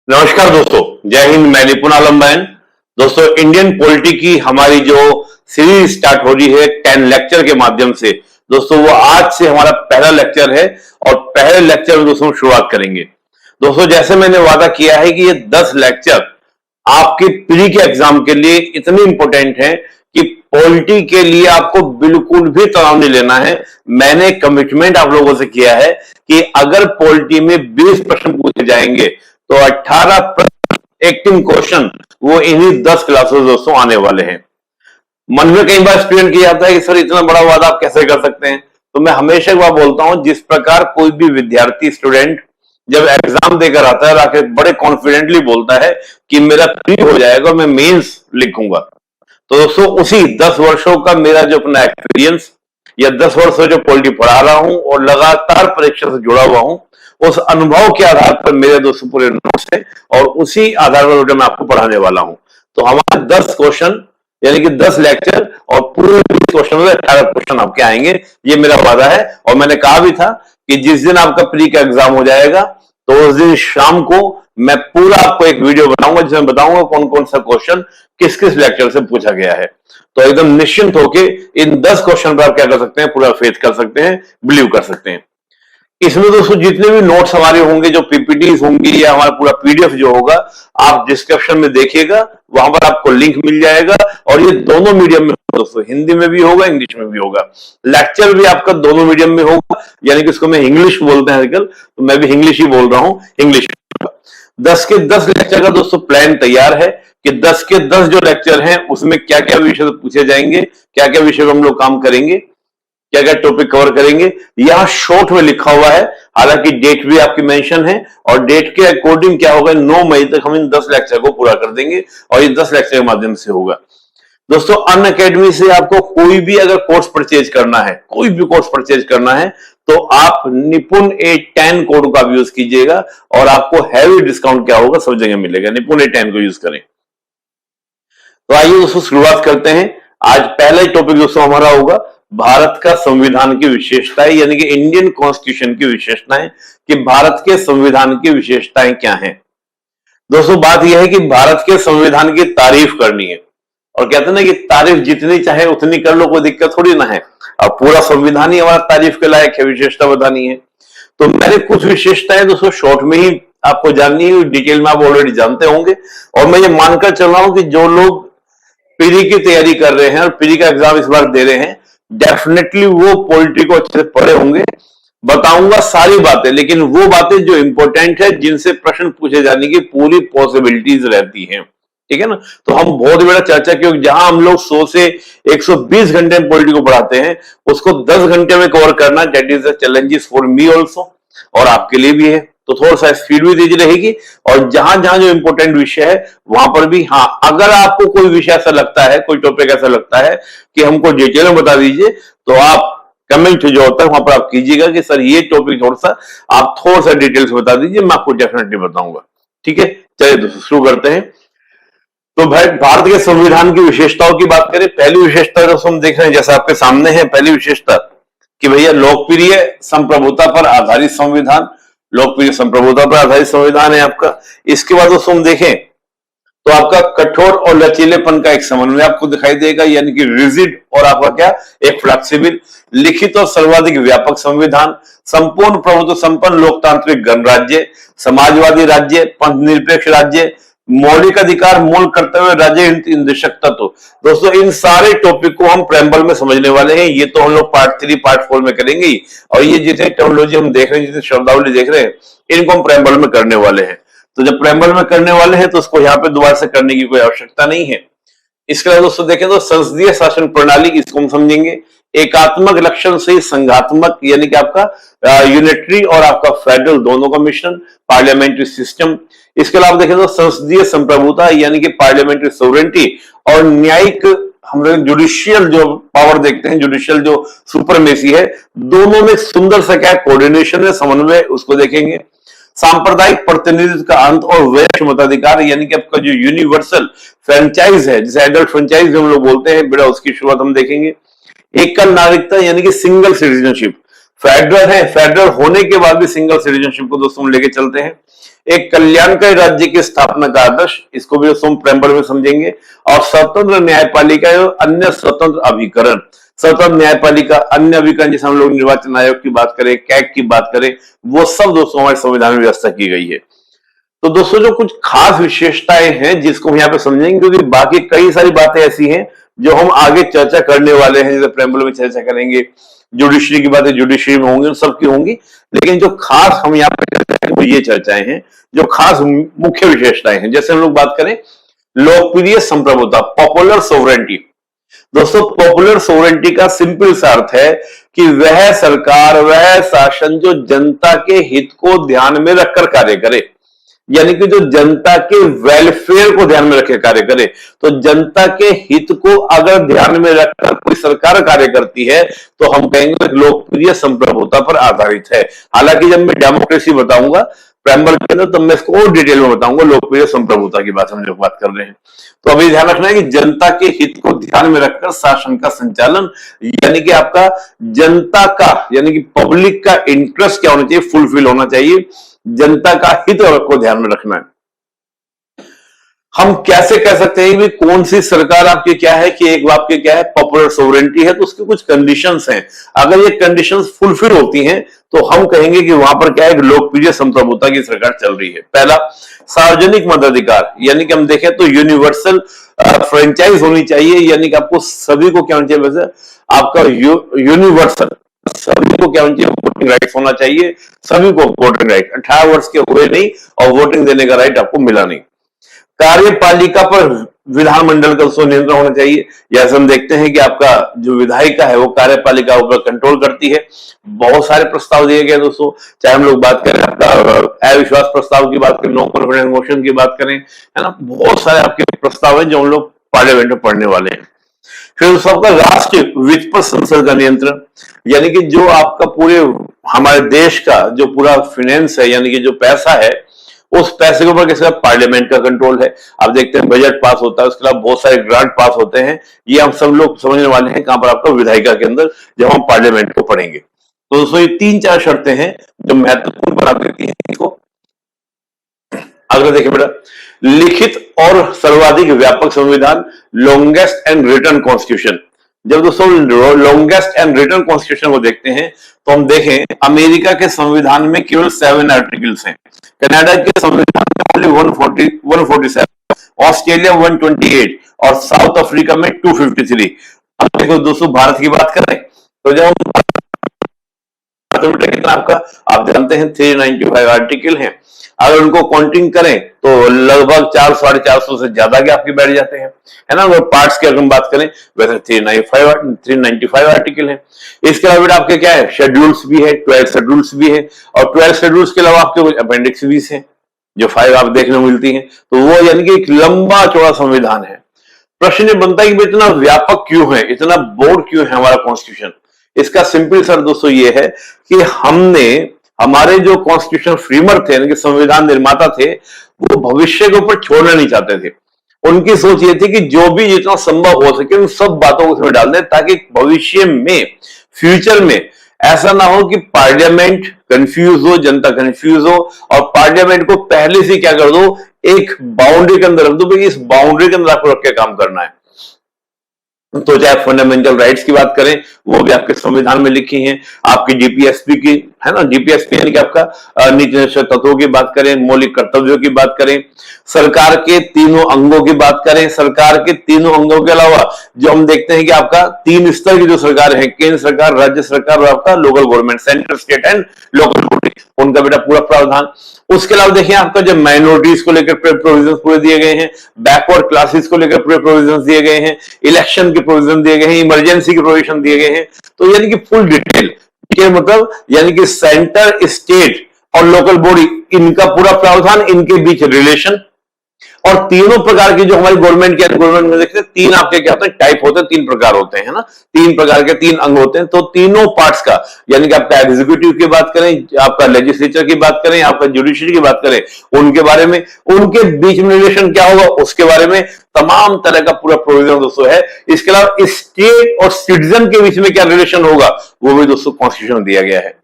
नमस्कार दोस्तों, जय हिंद। मैं निपुण आलम बहन। दोस्तों, इंडियन पॉलिटी की हमारी जो सीरीज स्टार्ट हो रही है 10 लेक्चर के माध्यम से, दोस्तों वो आज से हमारा पहला लेक्चर है और पहले लेक्चर में दोस्तों शुरुआत करेंगे। दोस्तों, जैसे मैंने वादा किया है कि ये 10 लेक्चर आपके प्री के एग्जाम के लिए इतने इंपॉर्टेंट हैं कि पॉलिटी के लिए आपको बिल्कुल भी तनाव नहीं लेना है। मैंने कमिटमेंट आप लोगों से किया है कि अगर पॉलिटी में 20 प्रश्न पूछे जाएंगे तो 18 एक्टिंग क्वेश्चन वो इन्हीं 10 क्लासेस दोस्तों आने वाले हैं। मन में कई बार स्टूडेंट किया जाता है कि सर इतना बड़ा वादा आप कैसे कर सकते हैं। तो मैं हमेशा एक बात बोलता हूं, जिस प्रकार कोई भी विद्यार्थी स्टूडेंट जब एग्जाम देकर आता है आके बड़े कॉन्फिडेंटली बोलता है कि मेरा प्री हो जाएगा, मैं मेंस लिखूंगा, तो दोस्तों उसी 10 वर्षों का मेरा जो अपना एक्सपीरियंस या 10 वर्षों जो पॉलिटी पढ़ा रहा हूं और लगातार परीक्षा से जुड़ा हुआ हूं, उस अनुभव के आधार पर मेरे दोस्तों पूरे नोट्स है और उसी आधार पर मैं आपको पढ़ाने वाला हूं। तो हमारे 10 क्वेश्चन यानी कि 10 लेक्चर और पूरे 20 क्वेश्चन में 18 क्वेश्चन आपके आएंगे, ये मेरा वादा है। और मैंने कहा भी था कि जिस दिन आपका प्री का एग्जाम हो जाएगा तो उस दिन शाम को मैं पूरा आपको एक वीडियो बनाऊंगा जिसमें बताऊंगा कौन कौन सा क्वेश्चन किस किस लेक्चर से पूछा गया है। तो एकदम निश्चिंत होके इन 10 क्वेश्चन पर आप क्या कर सकते हैं, पूरा फेथ कर सकते हैं, बिलीव कर सकते हैं। इसमें दोस्तों जितने भी नोट्स हमारे होंगे, जो पीपीटीज होंगी या हमारा पूरा पीडीएफ जो होगा, आप डिस्क्रिप्शन में देखिएगा, वहां पर आपको लिंक मिल जाएगा। और ये दोनों मीडियम में दोस्तों, हिंदी में भी होगा, इंग्लिश में भी होगा। लेक्चर भी आपका दोनों मीडियम में होगा, यानी कि इसको मैं इंग्लिश बोलते हैं आजकल, तो मैं भी इंग्लिश ही बोल रहा हूं, इंग्लिश। 10 के 10 लेक्चर का दोस्तों प्लान तैयार है कि 10 के 10 जो लेक्चर हैं उसमें क्या क्या विषय पूछे जाएंगे, क्या क्या विषय पर हम लोग काम करेंगे, क्या क्या टॉपिक कवर करेंगे, यहां शॉर्ट में लिखा हुआ है। हालांकि डेट भी आपकी मेंशन है और डेट के अकॉर्डिंग क्या होगा, 9 मई तक हम इन 10 लेक्चर को पूरा कर देंगे और ये 10 लेक्चर के माध्यम से होगा। दोस्तों, अनअकैडमी से आपको कोई भी अगर कोर्स परचेज करना है, कोई भी कोर्स परचेज करना है, तो आप निपुण A10 कोड का यूज कीजिएगा और आपको हैवी डिस्काउंट क्या होगा सब जगह मिलेगा। निपुण A10 को यूज करें। तो आइए दोस्तों शुरुआत करते हैं। आज पहला ही टॉपिक दोस्तों हमारा होगा भारत का संविधान की विशेषताएं, यानी कि इंडियन कॉन्स्टिट्यूशन की विशेषताएं, कि भारत के संविधान की विशेषताएं क्या हैं। दोस्तों बात यह है कि भारत के संविधान की तारीफ करनी है, और कहते हैं ना कि तारीफ जितनी चाहे उतनी कर लो, कोई दिक्कत थोड़ी ना है। अब पूरा संविधान ही हमारा तारीफ के लायक है, विशेषता बतानी है। तो मैंने कुछ विशेषताएं दोस्तों शॉर्ट में ही आपको जाननी है, डिटेल में आप ऑलरेडी जानते होंगे। और मैं ये मानकर चल रहा हूं कि जो लोग पीरी की तैयारी कर रहे हैं और पीरी का एग्जाम इस बार दे रहे हैं, डेफिनेटली वो पॉलिटी को अच्छे से पढ़े होंगे। बताऊंगा सारी बातें, लेकिन वो बातें जो इंपॉर्टेंट है, जिनसे प्रश्न पूछे जाने की पूरी पॉसिबिलिटीज रहती हैं, ठीक है ना। तो हम बहुत बड़ा चर्चा, क्योंकि जहां हम लोग 100 से 120 घंटे में पॉलिटी को पढ़ाते हैं, उसको 10 घंटे में कवर करना, that is the challenges for me also, और आपके लिए भी है। तो थोड़ा सा स्पीड भी तेज रहेगी, और जहां जहां जो इंपॉर्टेंट विषय है वहां पर भी। हाँ, अगर आपको कोई विषय ऐसा लगता है, कोई टॉपिक ऐसा लगता है कि हमको डिटेल में बता दीजिए, तो आप कमेंट जो होता है वहां पर आप कीजिएगा कि सर ये टॉपिक थोड़ा सा आप थोड़ा सा डिटेल्स बता दीजिए, मैं आपको डेफिनेटली बताऊंगा। ठीक है, चलिए दोस्तों शुरू करते हैं। तो भाई, भारत के संविधान की विशेषताओं की बात करें, पहली विशेषता दोस्तों हम देख रहे हैं, जैसा आपके सामने है पहली विशेषता, कि भैया लोकप्रिय संप्रभुता पर आधारित संविधान। लोकप्रिय संप्रभुता पर आधारित संविधान है आपका। इसके बाद दोस्तों हम देखें तो आपका कठोर और लचीलेपन का एक समन्वय आपको दिखाई देगा, यानी कि रिजिड और आपका क्या, एक फ्लेक्सिबल। लिखित और सर्वाधिक व्यापक संविधान, संपूर्ण प्रभुत्व संपन्न लोकतांत्रिक गणराज्य, समाजवादी राज्य, पंथ निरपेक्ष राज्य, मौलिक अधिकार, मूल कर्तव्य, राज्य निदेशक तत्व। दोस्तों इन सारे टॉपिक को हम प्रेम्बल में समझने वाले हैं। ये तो हम लोग पार्ट 3 पार्ट 4 में करेंगे, और ये जितने टेक्नोलॉजी हम देख रहे हैं, जितने शब्दावली देख रहे हैं, इनको हम प्रेम्बल में करने वाले हैं। तो जब प्रेम्बल में करने वाले हैं तो उसको यहाँ पे दोबारा से करने की कोई आवश्यकता नहीं है। इसके अलावा दोस्तों देखें तो संसदीय शासन प्रणाली, इसको हम समझेंगे। एकात्मक लक्षण से संघात्मक, यानी कि आपका यूनिटरी और आपका फेडरल दोनों का मिश्रण, पार्लियामेंट्री सिस्टम। इसके अलावा देखें तो संसदीय संप्रभुता, यानी कि पार्लियामेंट्री सोवरेंटी, और न्यायिक हम लोग जुडिशियल जो पावर देखते हैं, जुडिशियल जो सुपरमेसी है, दोनों में सुंदर सा क्या कोऑर्डिनेशन है, समन्वय, उसको देखेंगे। सांप्रदायिक प्रतिनिधित्व का अंत और वैश्विक मताधिकार, यानी कि आपका जो यूनिवर्सल फ्रेंचाइज है, जिसे एडल्ट फ्रेंचाइज हम लोग बोलते हैं, बेटा उसकी शुरुआत हम देखेंगे। एकल नागरिकता, यानी कि सिंगल सिटीजनशिप, फेडरल है, फेडरल होने के बाद भी सिंगल सिटीजनशिप को दोस्तों लेके चलते हैं। एक कल्याणकारी राज्य की स्थापना का आदर्श, इसको भी दोस्तों प्रेम्बल में समझेंगे। और स्वतंत्र न्यायपालिका और अन्य स्वतंत्र अभिकरण, स्वतंत्र न्यायपालिका, अन्य अभिकरण, जैसे हम लोग निर्वाचन आयोग की बात करें, कैग की बात करें, वो सब दोस्तों हमारे संविधान में व्यवस्था की गई है। तो दोस्तों जो कुछ खास विशेषताएं हैं जिसको हम यहाँ पे समझेंगे, क्योंकि बाकी कई सारी बातें ऐसी हैं जो हम आगे चर्चा करने वाले हैं, जैसे प्रेम्बल में चर्चा करेंगे, जुडिशरी की बातें जुडिशरी में होंगी, सबकी होंगी। लेकिन जो खास हम यहाँ पे चर्चा करेंगे वो ये चर्चाएं हैं जो खास मुख्य विशेषताएं हैं। जैसे हम लोग बात करें लोकप्रिय संप्रभुता, पॉपुलर सोवरेंटी। दोस्तों पॉपुलर सोवरेंटी का सिंपल सा अर्थ है कि वह सरकार, वह शासन जो जनता के हित को ध्यान में रखकर कार्य करे, यानी कि जो जनता के वेलफेयर को ध्यान में रखे कार्य करे। तो जनता के हित को अगर ध्यान में रखकर कोई सरकार कार्य करती है तो हम कहेंगे लोकप्रिय संप्रभुता पर आधारित है। हालांकि जब मैं डेमोक्रेसी बताऊंगा प्रेम्बल के अंदर तब मैं इसको और डिटेल में बताऊंगा, लोकप्रिय संप्रभुता की बात हम लोग बात कर रहे हैं। तो अभी ध्यान रखना है कि जनता के हित को ध्यान में रखकर शासन का संचालन, यानी कि आपका जनता का, यानी कि पब्लिक का इंटरेस्ट क्या होना चाहिए, फुलफिल होना चाहिए, जनता का हित को ध्यान में रखना है। हम कैसे कह सकते हैं कि कौन सी सरकार आपकी क्या है, कि एक आपके क्या है पॉपुलर सोवरेंटी है, तो उसके कुछ कंडीशंस हैं। अगर ये कंडीशंस फुलफिल होती हैं तो हम कहेंगे कि वहां पर क्या है, लोकप्रिय संप्रभुता की सरकार चल रही है। पहला, सार्वजनिक मताधिकार, यानी कि हम देखें तो यूनिवर्सल फ्रेंचाइज होनी चाहिए, यानी कि आपको सभी को क्या होना चाहिए, वैसे आपका यूनिवर्सल सभी को क्या होना चाहिए, वोटिंग राइट होना चाहिए, सभी को वोटिंग राइट, 18 वर्ष के हुए नहीं और वोटिंग देने का राइट आपको मिला नहीं। कार्यपालिका पर विधानमंडल का नियंत्रण होना चाहिए। जैसे हम देखते हैं कि आपका जो विधायिका है वो कार्यपालिका ऊपर कंट्रोल करती है। बहुत सारे प्रस्ताव दिए गए दोस्तों, चाहे हम लोग बात करें आपका अविश्वास प्रस्ताव की बात करें, नो कॉन्फिडेंस मोशन की बात करें, है ना, बहुत सारे आपके प्रस्ताव हैं जो हम लोग पार्लियामेंट में पढ़ने वाले हैं। फिर सबका राष्ट्र वित्त पर संसद का नियंत्रण, यानी कि जो आपका पूरे हमारे देश का जो पूरा फाइनेंस है, यानी कि जो पैसा है, उस पैसे के ऊपर किसका, पार्लियामेंट का कंट्रोल है। आप देखते हैं बजट पास होता है, उसके अलावा बहुत सारे ग्रांट पास होते हैं, ये हम सब लोग समझने वाले हैं कहां पर, आपका विधायिका के अंदर, जब हम पार्लियामेंट को पढ़ेंगे। तो दोस्तों ये 3-4 शर्तें हैं जो महत्वपूर्ण बना देती हैं इसको। अगला देखिए बेटा, लिखित और सर्वाधिक व्यापक संविधान, लॉन्गेस्ट एंड रिटन कॉन्स्टिट्यूशन। जब दोस्तों लॉन्गेस्ट एंड रिटन कॉन्स्टिट्यूशन को देखते हैं तो हम देखें अमेरिका के संविधान में केवल 7 आर्टिकल्स हैं, कनाडा के संविधान में ओनली 147, ऑस्ट्रेलिया 128 और साउथ अफ्रीका में 253। अब देखो दोस्तों भारत की बात करें तो जब कितना आपका, आप जानते हैं 395 आर्टिकल हैं। अगर उनको काउंटिंग करें तो लगभग 400-450 से ज्यादा के आपके बैठ जाते हैं, है ना। अगर पार्ट्स की अगर हम बात करें वैसे 395 आर्टिकल है। इसके अलावा आपके क्या है, शेड्यूल्स भी है, 12 शेड्यूल्स भी है, और 12 शेड्यूल्स के अलावा आपके कुछ अपेंडिक्स भी है जो 5 आप देखने को मिलती हैं। तो वो यानी कि एक लंबा चौड़ा संविधान है। प्रश्न ये बनता है कि इतना व्यापक क्यों है, इतना बोर्ड क्यों है हमारा कॉन्स्टिट्यूशन। इसका सिंपल सर दोस्तों ये है कि हमने हमारे जो कॉन्स्टिट्यूशन फ्रेमर थे, यानी कि संविधान निर्माता थे, वो भविष्य के ऊपर छोड़ना नहीं चाहते थे। उनकी सोच ये थी कि जो भी जितना संभव हो सके उन सब बातों को उसमें डाल दें, ताकि भविष्य में, फ्यूचर में ऐसा ना हो कि पार्लियामेंट कंफ्यूज हो, जनता कंफ्यूज हो, और पार्लियामेंट को पहले से क्या कर दो, एक बाउंड्री के अंदर रख दो, इस बाउंड्री के अंदर आपको रख के काम करना है। तो चाहे फंडामेंटल राइट्स की बात करें वो भी आपके संविधान में लिखी हैं, आपकी डीपीएसपी की, है ना, डीपीएसपी यानी कि आपका नीति तत्वों की बात करें, मौलिक कर्तव्यों की बात करें, सरकार के तीनों अंगों की बात करें, सरकार के तीनों अंगों के अलावा जो हम देखते हैं कि आपका 3 स्तर की जो सरकार है, केंद्र सरकार, राज्य सरकार और आपका local government, central state and local body, उनका बेटा पूरा प्रावधान। उसके अलावा देखिए आपका जो माइनॉरिटीज को लेकर प्रोविजन पूरे दिए गए हैं, बैकवर्ड क्लासेस को लेकर पूरे प्रोविजन दिए गए हैं, इलेक्शन के प्रोविजन दिए गए हैं, इमरजेंसी के प्रोविजन दिए गए हैं। तो यानी कि फुल डिटेल के मतलब यानी कि सेंटर, स्टेट और लोकल बॉडी, इनका पूरा प्रावधान, इनके बीच रिलेशन, और तीनों प्रकार की जो हमारी गवर्नमेंट में देखते हैं, तीन आपके क्या होते हैं, टाइप होते हैं, तीन प्रकार होते हैं, है ना, तीन प्रकार के तीन अंग होते हैं। तो तीनों पार्ट्स का, यानी कि आपका एग्जीक्यूटिव की बात करें, आपका लेजिस्लेचर की बात करें, आपका जुडिशरी की बात करें, उनके बारे में, उनके बीच में रिलेशन क्या होगा उसके बारे में तमाम तरह का पूरा प्रोविजन दोस्तों है। इसके अलावा स्टेट और सिटीजन के बीच में क्या रिलेशन होगा वो भी दोस्तों कॉन्स्टिट्यूशन दिया गया है।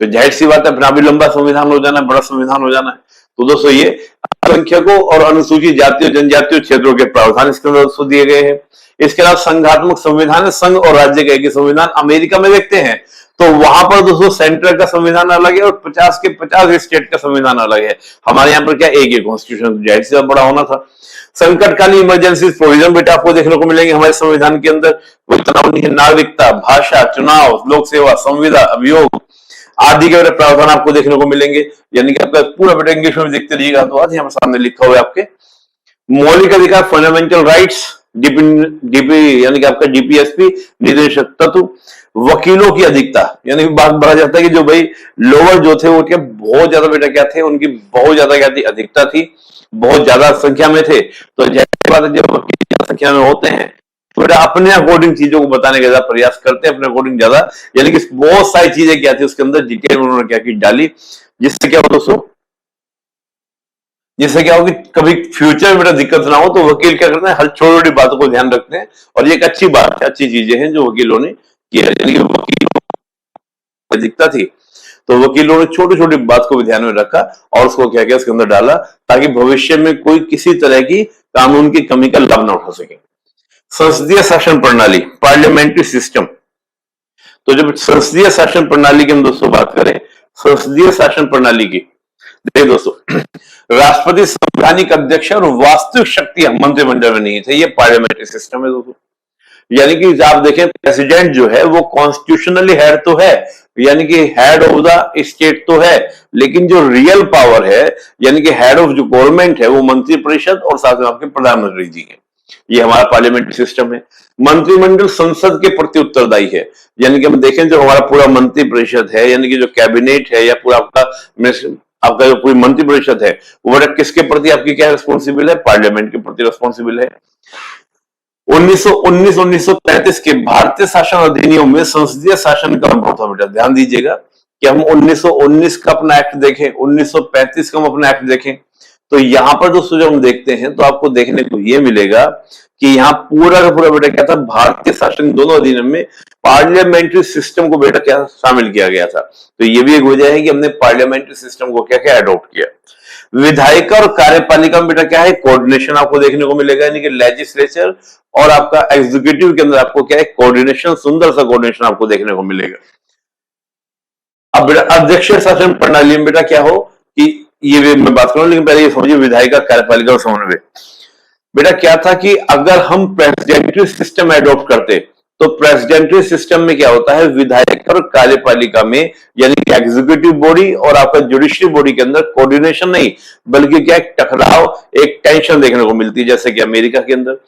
तो जाहिर सी बात है, अपना भी लंबा संविधान हो जाना है, बड़ा संविधान हो जाना है। तो दोस्तों ये अल्पसंख्यकों और अनुसूचित जातियों जनजातीय क्षेत्रों के प्रावधान इसके अंदर दोस्तों दिए गए हैं। इसके अलावा संघात्मक संविधान है, संघ और राज्य का एक ही संविधान। अमेरिका में देखते हैं तो वहां पर दोस्तों सेंटर का संविधान अलग है और 50 के 50 स्टेट का संविधान अलग है। हमारे यहाँ पर क्या एक ही कॉन्स्टिट्यूशन, जाहिर सी बड़ा होना था। संकटकालीन इमरजेंसी प्रोविजन बेटा आपको देखने को मिलेंगे हमारे संविधान के अंदर। कोई तनाव नहीं है, नागरिकता, भाषा, चुनाव, लोक सेवा, संविदा, अभियोग आदि के प्रावधान आपको देखने को मिलेंगे। यानी कि आपका पूरा बेटा इंग्लिश में देखते रहिएगा तो आज यहाँ सामने लिखा हुआ है आपके मौलिक अधिकार, फंडामेंटल राइट्स, डीपी यानी कि आपका डीपीएसपी, निदेशक तत्व, वकीलों की अधिकता, यानी कि बात बढ़ा जाता है कि जो भाई लोअर जो थे वो क्या बहुत ज्यादा बेटा क्या थे, उनकी बहुत ज्यादा क्या थी, अधिकता थी, बहुत ज्यादा संख्या में थे। तो जैसे बात है जब वकील संख्या में होते हैं तो बेटा अपने अकॉर्डिंग चीजों को बताने का ज्यादा प्रयास करते हैं, अपने अकॉर्डिंग ज्यादा, यानी कि बहुत सारी चीजें क्या थी उसके अंदर डिटेल उन्होंने क्या की डाली, जिससे क्या हो दोस्तों, जिससे क्या हो कि कभी फ्यूचर में बेटा दिक्कत ना हो। तो वकील क्या करते हैं, हर छोटी छोटी बातों को ध्यान रखते हैं और ये एक अच्छी बात है, अच्छी चीजें हैं जो वकीलों ने किया। यानी कि वकीलों को दिक्कत थी तो वकीलों ने छोटी छोटी बात को भी ध्यान में रखा और उसको क्या किया उसके अंदर डाला, ताकि भविष्य में कोई किसी तरह की कानून की कमी का लाभ ना उठा सके। संसदीय शासन प्रणाली, पार्लियामेंट्री सिस्टम। तो जब संसदीय शासन प्रणाली की हम दोस्तों बात करें, संसदीय शासन प्रणाली की, देखिए दोस्तों, राष्ट्रपति संवैधानिक अध्यक्ष और वास्तविक शक्ति मंत्रिमंडल में नहीं थे, ये पार्लियामेंट्री सिस्टम है दोस्तों। यानी कि आप देखें प्रेसिडेंट जो है वो कॉन्स्टिट्यूशनली हेड तो है, यानी कि हेड ऑफ द स्टेट तो है, लेकिन जो रियल पावर है यानी कि हेड ऑफ जो गवर्नमेंट है वो मंत्रिपरिषद और साथ में आपके प्रधानमंत्री जी हैं। ये हमारा पार्लियामेंट्री सिस्टम है। मंत्रिमंडल संसद के प्रति उत्तरदायी है, यानी कि हम देखें जो हमारा पूरा मंत्रिपरिषद है, यानी कि जो कैबिनेट है या पूरा आपका जो पूरी मंत्रिपरिषद है वो किसके प्रति आपकी क्या रिस्पॉन्सिबल है, पार्लियामेंट के प्रति रिस्पॉन्सिबल है। 1919-1935 के भारतीय शासन अधिनियम में संसदीय शासन का अनुभव था बेटा। ध्यान दीजिएगा कि हम 1919 का अपना एक्ट देखें, 1935 का हम अपना एक्ट देखें, तो यहां पर दोस्तों जब हम देखते हैं तो आपको देखने को यह मिलेगा कि यहाँ पूरा का पूरा बेटा क्या था, भारतीय शासन दोनों अधिनियम में पार्लियामेंट्री सिस्टम को बेटा क्या शामिल किया गया था। तो ये भी एक वजह है कि हमने पार्लियामेंट्री सिस्टम को क्या क्या अडॉप्ट किया। विधायिका और कार्यपालिका में बेटा क्या है, कोऑर्डिनेशन आपको देखने को मिलेगा, यानी कि लेजिस्लेचर और आपका एग्जीक्यूटिव के अंदर आपको क्या है, कोऑर्डिनेशन, सुंदर सा कोऑर्डिनेशन आपको देखने को मिलेगा। अब बेटा अध्यक्ष शासन प्रणाली में बेटा क्या हो कि ये भी मैं बात करूं, लेकिन पहले ये समझिए विधायिका, कार्यपालिका और समन्वय। बेटा क्या था कि अगर हम प्रेसिडेंटरी सिस्टम एडॉप्ट करते तो प्रेसिडेंटरी सिस्टम में क्या होता है, विधायक और कार्यपालिका में यानी कि एग्जीक्यूटिव बॉडी और आपका जुडिशरी बॉडी के अंदर कोऑर्डिनेशन नहीं बल्कि क्या एक टकराव, एक टेंशन देखने को मिलती है, जैसे कि अमेरिका के अंदर।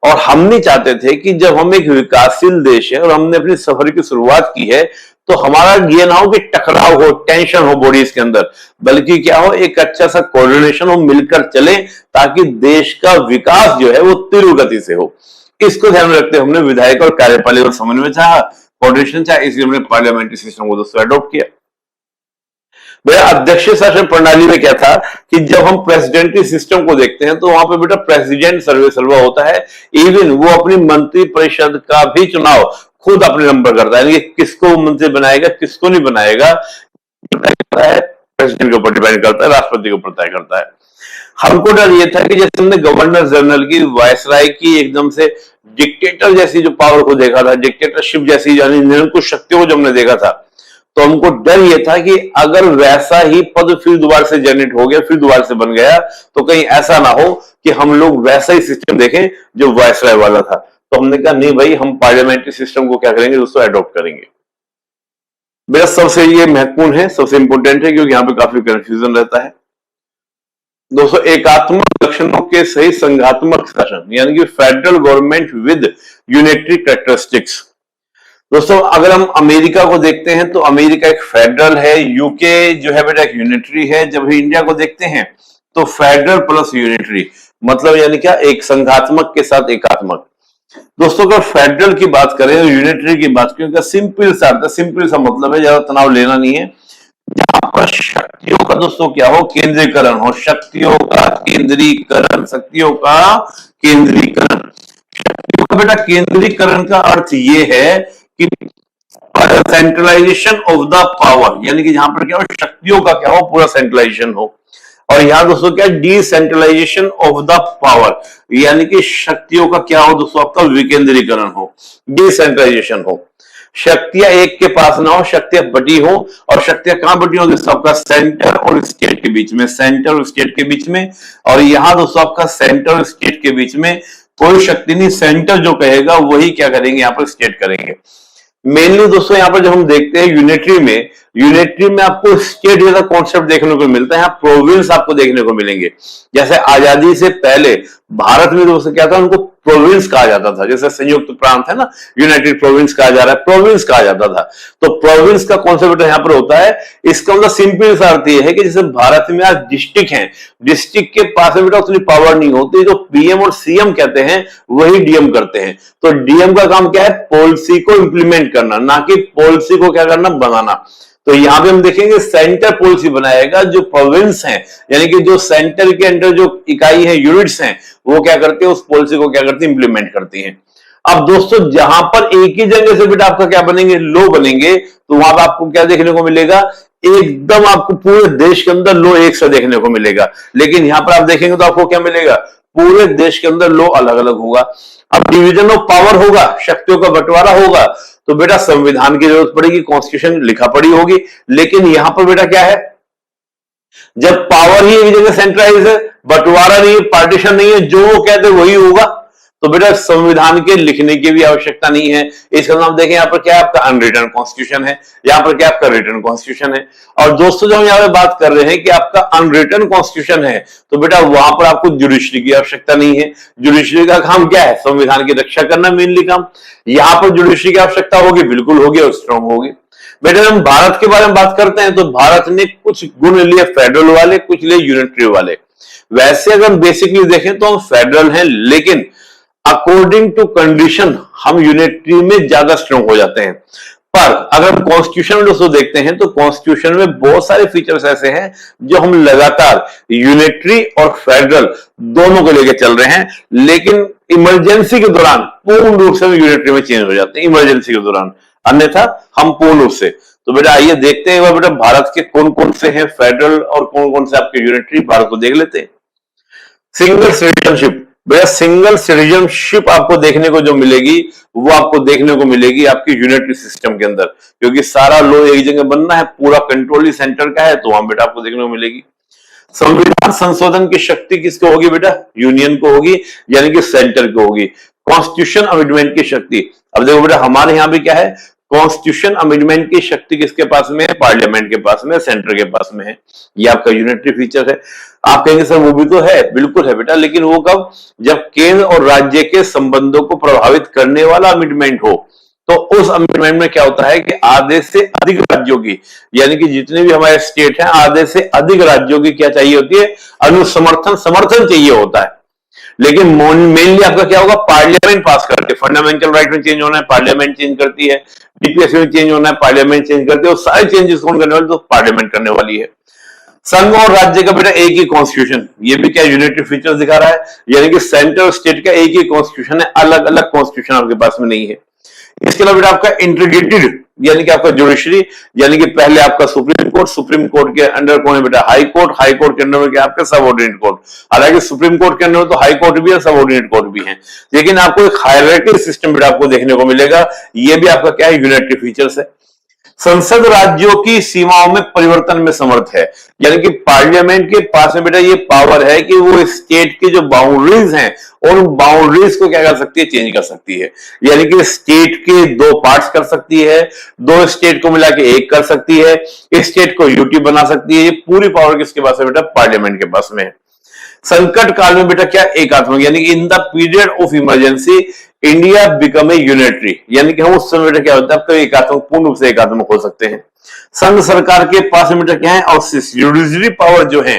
और हम नहीं चाहते थे कि जब हम एक विकासशील देश है और हमने अपनी सफर की शुरुआत की है तो हमारा ये ना हो कि टकराव हो, टेंशन हो बॉडीज के अंदर, बल्कि क्या हो, एक अच्छा सा कोऑर्डिनेशन हो, मिलकर चले, ताकि देश का विकास जो है वो तीव्र गति से हो। इसको ध्यान में रखते हमने विधायक और कार्यपालिका और समन्वय चाहा, कोऑर्डिनेशन चाहा, इसलिए हमने पार्लियामेंट्री सिस्टम को दोस्तों अडॉप्ट किया। भैया अध्यक्ष शासन प्रणाली में क्या था कि जब हम प्रेसिडेंटरी सिस्टम को देखते हैं तो वहां पे बेटा प्रेसिडेंट सर्वे सर्वा होता है, इवन वो अपनी मंत्री परिषद का भी चुनाव खुद अपने नंबर करता है, यानी किसको मंत्री बनाएगा किसको नहीं बनाएगा प्रेसिडेंट के ऊपर डिपेंड करता है, राष्ट्रपति के ऊपर तय करता है। हमको डर ये था कि जैसे हमने गवर्नर जनरल की, वायसराय की एकदम से डिक्टेटर जैसी जो पावर को देखा था, डिक्टेटरशिप जैसी यानी निरंकुश शक्तियों को जब हमने देखा था, तो हमको डर ये था कि अगर वैसा ही पद फिर दोबारा से जनरेट हो गया, फिर दोबारा से बन गया, तो कहीं ऐसा ना हो कि हम लोग वैसा ही सिस्टम देखें जो वायसराय वाला था। तो हमने कहा नहीं भाई, हम पार्लियामेंट्री सिस्टम को क्या करेंगे दोस्तों, अडॉप्ट करेंगे। मेरा सबसे ये महत्वपूर्ण है, सबसे इंपॉर्टेंट है, क्योंकि यहाँ पे काफी कंफ्यूजन रहता है दोस्तों। एकात्मक लक्षणों के सही संघात्मक शासन, यानी कि federal government with unitary characteristics. दोस्तों अगर हम अमेरिका को देखते हैं तो अमेरिका एक फेडरल है, यूके जो है बेटा एक यूनिटरी है। जब इंडिया को देखते हैं तो फेडरल प्लस यूनिटरी, मतलब यानी क्या, एक संघात्मक के साथ एकात्मक। दोस्तों अगर फेडरल की बात करें और यूनिटरी की बात करें, सिंपल सा मतलब है, ज्यादा तनाव लेना नहीं है। जहां पर शक्तियों का दोस्तों क्या हो, केंद्रीकरण हो, शक्तियों का केंद्रीकरण, शक्तियों का केंद्रीकरण। शक्तियों का बेटा केंद्रीकरण का अर्थ ये है कि सेंट्रलाइजेशन ऑफ द पावर, यानी कि जहां पर क्या हो, शक्तियों का क्या हो, पूरा सेंट्रलाइजेशन हो। और यहां दोस्तों क्या, डिसेंट्रलाइजेशन ऑफ द पावर, यानी कि शक्तियों का क्या हो दोस्तों, आपका विकेंद्रीकरण हो, डिसेंट्रलाइजेशन हो। शक्तियां एक के पास ना हो, शक्तियां बटी हो। और शक्तियां कहां बटी होगी दोस्तों, आपका सेंटर और स्टेट के बीच में, सेंटर और स्टेट के बीच में। और यहां दोस्तों आपका सेंटर और स्टेट के बीच में कोई शक्ति नहीं, सेंटर जो कहेगा वही क्या करेंगे, यहां पर स्टेट करेंगे। मेनली दोस्तों यहां पर जब हम देखते हैं यूनिटरी में आपको स्टेट जैसा कॉन्सेप्ट देखने को मिलता है, यहाँ प्रोविंस आपको देखने को मिलेंगे। जैसे आजादी से पहले भारत में दोस्तों क्या था, उनको प्रोविंस कहा जाता था। जैसे संयुक्त प्रांत है ना, यूनाइटेड प्रोविंस कहा जा रहा है, प्रोविंस कहा जाता था। तो प्रोविंस का कॉन्सेप्ट यहाँ पर होता है। इसका मतलब सिंपल सा अर्थ यह है कि जैसे भारत में आज डिस्ट्रिक्ट है, डिस्ट्रिक्ट के पास में बेटा उतनी पावर नहीं होती, जो पीएम और सीएम कहते हैं वही डीएम करते हैं। तो डीएम का काम क्या है, पॉलिसी को इंप्लीमेंट करना, ना कि पॉलिसी को क्या करना, बनाना। तो यहां पे हम देखेंगे सेंटर पॉलिसी बनाएगा, जो प्रोविंस है यानी कि जो सेंटर के अंडर जो इकाई है, यूनिट्स हैं, वो क्या करते हैं, उस पॉलिसी को क्या करती है, इंप्लीमेंट करती हैं। अब दोस्तों जहां पर एक ही जगह से बेटा आपका क्या बनेंगे, लो बनेंगे, तो वहां पर आपको क्या देखने को मिलेगा, एकदम आपको पूरे देश के अंदर लो एक सा देखने को मिलेगा। लेकिन यहां पर आप देखेंगे तो आपको क्या मिलेगा, पूरे देश के अंदर लो अलग अलग होगा। अब डिवीजन ऑफ पावर होगा, शक्तियों का बंटवारा होगा, तो बेटा संविधान की जरूरत पड़ेगी, कॉन्स्टिट्यूशन लिखा पड़ी होगी। लेकिन यहां पर बेटा क्या है, जब पावर ही एक जगह सेंट्रलाइज है, बंटवारा नहीं है, पार्टीशन नहीं है, जो वो कहते वही होगा, तो बेटा संविधान के लिखने की भी आवश्यकता नहीं है। इसका नाम देखें, यहाँ पर क्या है, आपका अनरिटन कॉन्स्टिट्यूशन है, यहाँ पर क्या आपका रिटन कॉन्स्टिट्यूशन है। और दोस्तों जब हम यहाँ पे बात कर रहे हैं कि आपका अनरिटन कॉन्स्टिट्यूशन है, तो बेटा वहां पर आपको जुडिशरी की आवश्यकता नहीं है। जुडिशरी का काम क्या है, संविधान की रक्षा करना मेनली काम। यहां पर जुडिशरी की आवश्यकता होगी, बिल्कुल होगी और स्ट्रांग होगी। बेटा हम भारत के बारे में बात करते हैं, तो भारत ने कुछ गुण लिए फेडरल वाले, कुछ लिए यूनिटरी वाले। वैसे अगर बेसिकली देखें तो हम फेडरल हैं, लेकिन अकॉर्डिंग टू कंडीशन हम यूनिटरी में ज्यादा स्ट्रांग हो जाते हैं। पर अगर हम कॉन्स्टिट्यूशन में दोस्तों देखते हैं, तो कॉन्स्टिट्यूशन में बहुत सारे फीचर्स ऐसे हैं जो हम लगातार यूनिटरी और फेडरल दोनों को लेकर चल रहे हैं, लेकिन इमरजेंसी के दौरान पूर्ण रूप से यूनिटरी में चेंज हो जाते हैं, इमरजेंसी के दौरान, अन्यथा हम पूर्ण रूप से। तो बेटा आइए देखते हैं बेटा भारत के कौन कौन से हैं फेडरल और कौन कौन से आपके यूनिटरी, भारत को देख लेते हैं। सिंगल सिटीजनशिप, बेटा सिंगल सिटीजनशिप आपको देखने को जो मिलेगी, वो आपको देखने को मिलेगी आपकी यूनिटरी सिस्टम के अंदर, क्योंकि सारा लो एक जगह बनना है, पूरा कंट्रोल ही सेंटर का है, तो वहां बेटा आपको देखने को मिलेगी। संविधान संशोधन की शक्ति किसको होगी बेटा, यूनियन को होगी, यानी कि सेंटर को होगी। कॉन्स्टिट्यूशन अमेंडमेंट की शक्ति, अब देखो बेटा हमारे यहां भी क्या है, कॉन्स्टिट्यूशन अमेंडमेंट की शक्ति किसके पास में है, पार्लियामेंट के पास में, सेंटर के पास में है। ये आपका यूनिटरी फीचर है। आप कहेंगे सर वो भी तो है, बिल्कुल है बेटा, लेकिन वो कब, जब केंद्र और राज्य के संबंधों को प्रभावित करने वाला अमेंडमेंट हो। तो उस अमेंडमेंट में क्या होता है कि आधे से अधिक राज्यों की, यानी कि जितने भी हमारे स्टेट हैं, आधे से अधिक राज्यों की क्या चाहिए होती है, समर्थन चाहिए होता है। लेकिन मेनली आपका क्या होगा, पार्लियामेंट पास करके, फंडामेंटल राइट में चेंज होना है, पार्लियामेंट चेंज करती है, डीपीएससी में चेंज होना है, पार्लियामेंट चेंज करती है, और सारे चेंजेस कौन करने वाले, तो पार्लियामेंट करने वाली है। संघ और राज्य का बेटा एक ही कॉन्स्टिट्यूशन, ये भी क्या यूनिटरी फीचर दिखा रहा है, यानी कि सेंटर और स्टेट का एक ही कॉन्स्टिट्यूशन है, अलग अलग कॉन्स्टिट्यूशन आपके पास में नहीं है। इसके अलावा बेटा आपका इंटीग्रेटेड, यानी कि आपका जुडिशरी, यानी कि पहले आपका सुप्रीम कोर्ट के अंडर कौन है बेटा, हाई कोर्ट के अंडर में क्या आपका सबऑर्डिनेट कोर्ट। हालांकि सुप्रीम कोर्ट के अंडर तो हाई कोर्ट भी है, सबऑर्डिनेट कोर्ट भी है, लेकिन आपको एक हायरार्की सिस्टम बेटा आपको देखने को मिलेगा। ये भी आपका क्या है, यूनिटरी फीचर्स है। संसद राज्यों की सीमाओं में परिवर्तन में समर्थ है, यानी कि पार्लियामेंट के पास में बेटा ये पावर है कि वो स्टेट की जो बाउंड्रीज हैं, और बाउंड्रीज को क्या कर सकती है, चेंज कर सकती है। यानी कि स्टेट के दो पार्ट्स कर सकती है, दो स्टेट को मिला के एक कर सकती है, स्टेट को यूटी बना सकती है। ये पूरी पावर किसके पास है बेटा, पार्लियामेंट के पास में है। संकट काल में बेटा क्या, एकात्मक, यानी कि in the period of emergency India become a unitary, यानी कि हम उस समय बेटा क्या होता है, आपका एकात्मक, पूर्ण रूप से एकात्मक हो सकते हैं। संघ सरकार के पास में बेटा क्या है, और जुडिशरी पावर जो है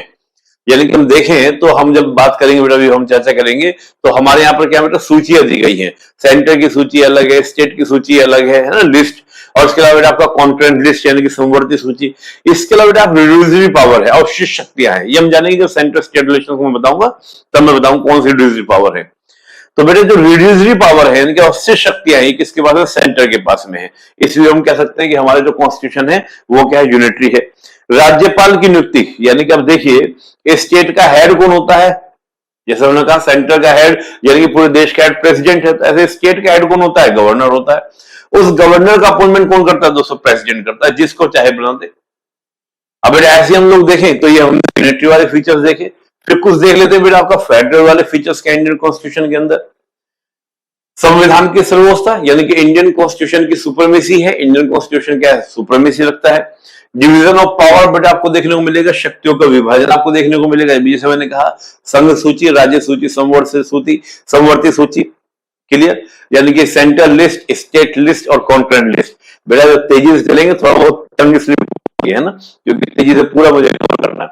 यानी कि हम देखें तो हम जब बात करेंगे बेटा, अभी हम चर्चा करेंगे तो हमारे यहाँ पर क्या बेटा सूचियां दी गई हैं। सेंटर की सूची अलग है, स्टेट की सूची अलग है ना, लिस्ट। और इसके अलावा बेटा आपका कॉन्करेंट लिस्ट यानी कि समवर्ती सूची। इसके अलावा बेटा रिड्यूसिव पावर है, अवशिष्ट शक्तियां हैं। ये हम जानेंगे जब सेंटर स्टेट रिलेशन को मैं बताऊंगा, तब मैं बताऊंगा कौन सी रिड्यूसिव पावर है। तो बेटे जो रिड्यूसिव पावर है यानी कि अवशिष्ट शक्तियां हैं, किसके पास है? सेंटर के पास में है। इसलिए हम कह सकते हैं कि हमारा जो कॉन्स्टिट्यूशन है वो क्या है? यूनिटरी है। राज्यपाल की नियुक्ति यानी कि अब देखिए स्टेट का हेड कौन होता है? जैसे उन्होंने कहा सेंटर का हेड यानी कि पूरे देश का हेड प्रेसिडेंट है, तो ऐसे स्टेट का हेड कौन होता है? गवर्नर होता है। उस गवर्नर का अपॉइंटमेंट कौन करता है दोस्तों? प्रेसिडेंट करता है, जिसको चाहे बुला दे। अब ऐसे हम लोग देखें तो ये हमने यूनिटरी वाले फीचर्स देखे, फिर कुछ देख लेते हैं बेटा आपका फेडरल वाले फीचर्स का इंडियन कॉन्स्टिट्यूशन के अंदर। संविधान की सर्वोच्चता यानी कि इंडियन कॉन्स्टिट्यूशन की सुपरमेसी है। इंडियन कॉन्स्टिट्यूशन क्या है? सुपरमेसी रखता है। डिवीजन ऑफ पावर बेटा आपको देखने को मिलेगा, शक्तियों का विभाजन आपको देखने को मिलेगा। जैसे मैंने कहा संघ सूची, राज्य सूची, समवर्ती सूची। क्लियर? यानी कि सेंट्रल लिस्ट, स्टेट लिस्ट और कॉन्करेंट लिस्ट। बेटा जो तेजी से चलेंगे थोड़ा बहुत टंग स्लिप है ना, क्योंकि तेजी से पूरा मुझे कवर करना है।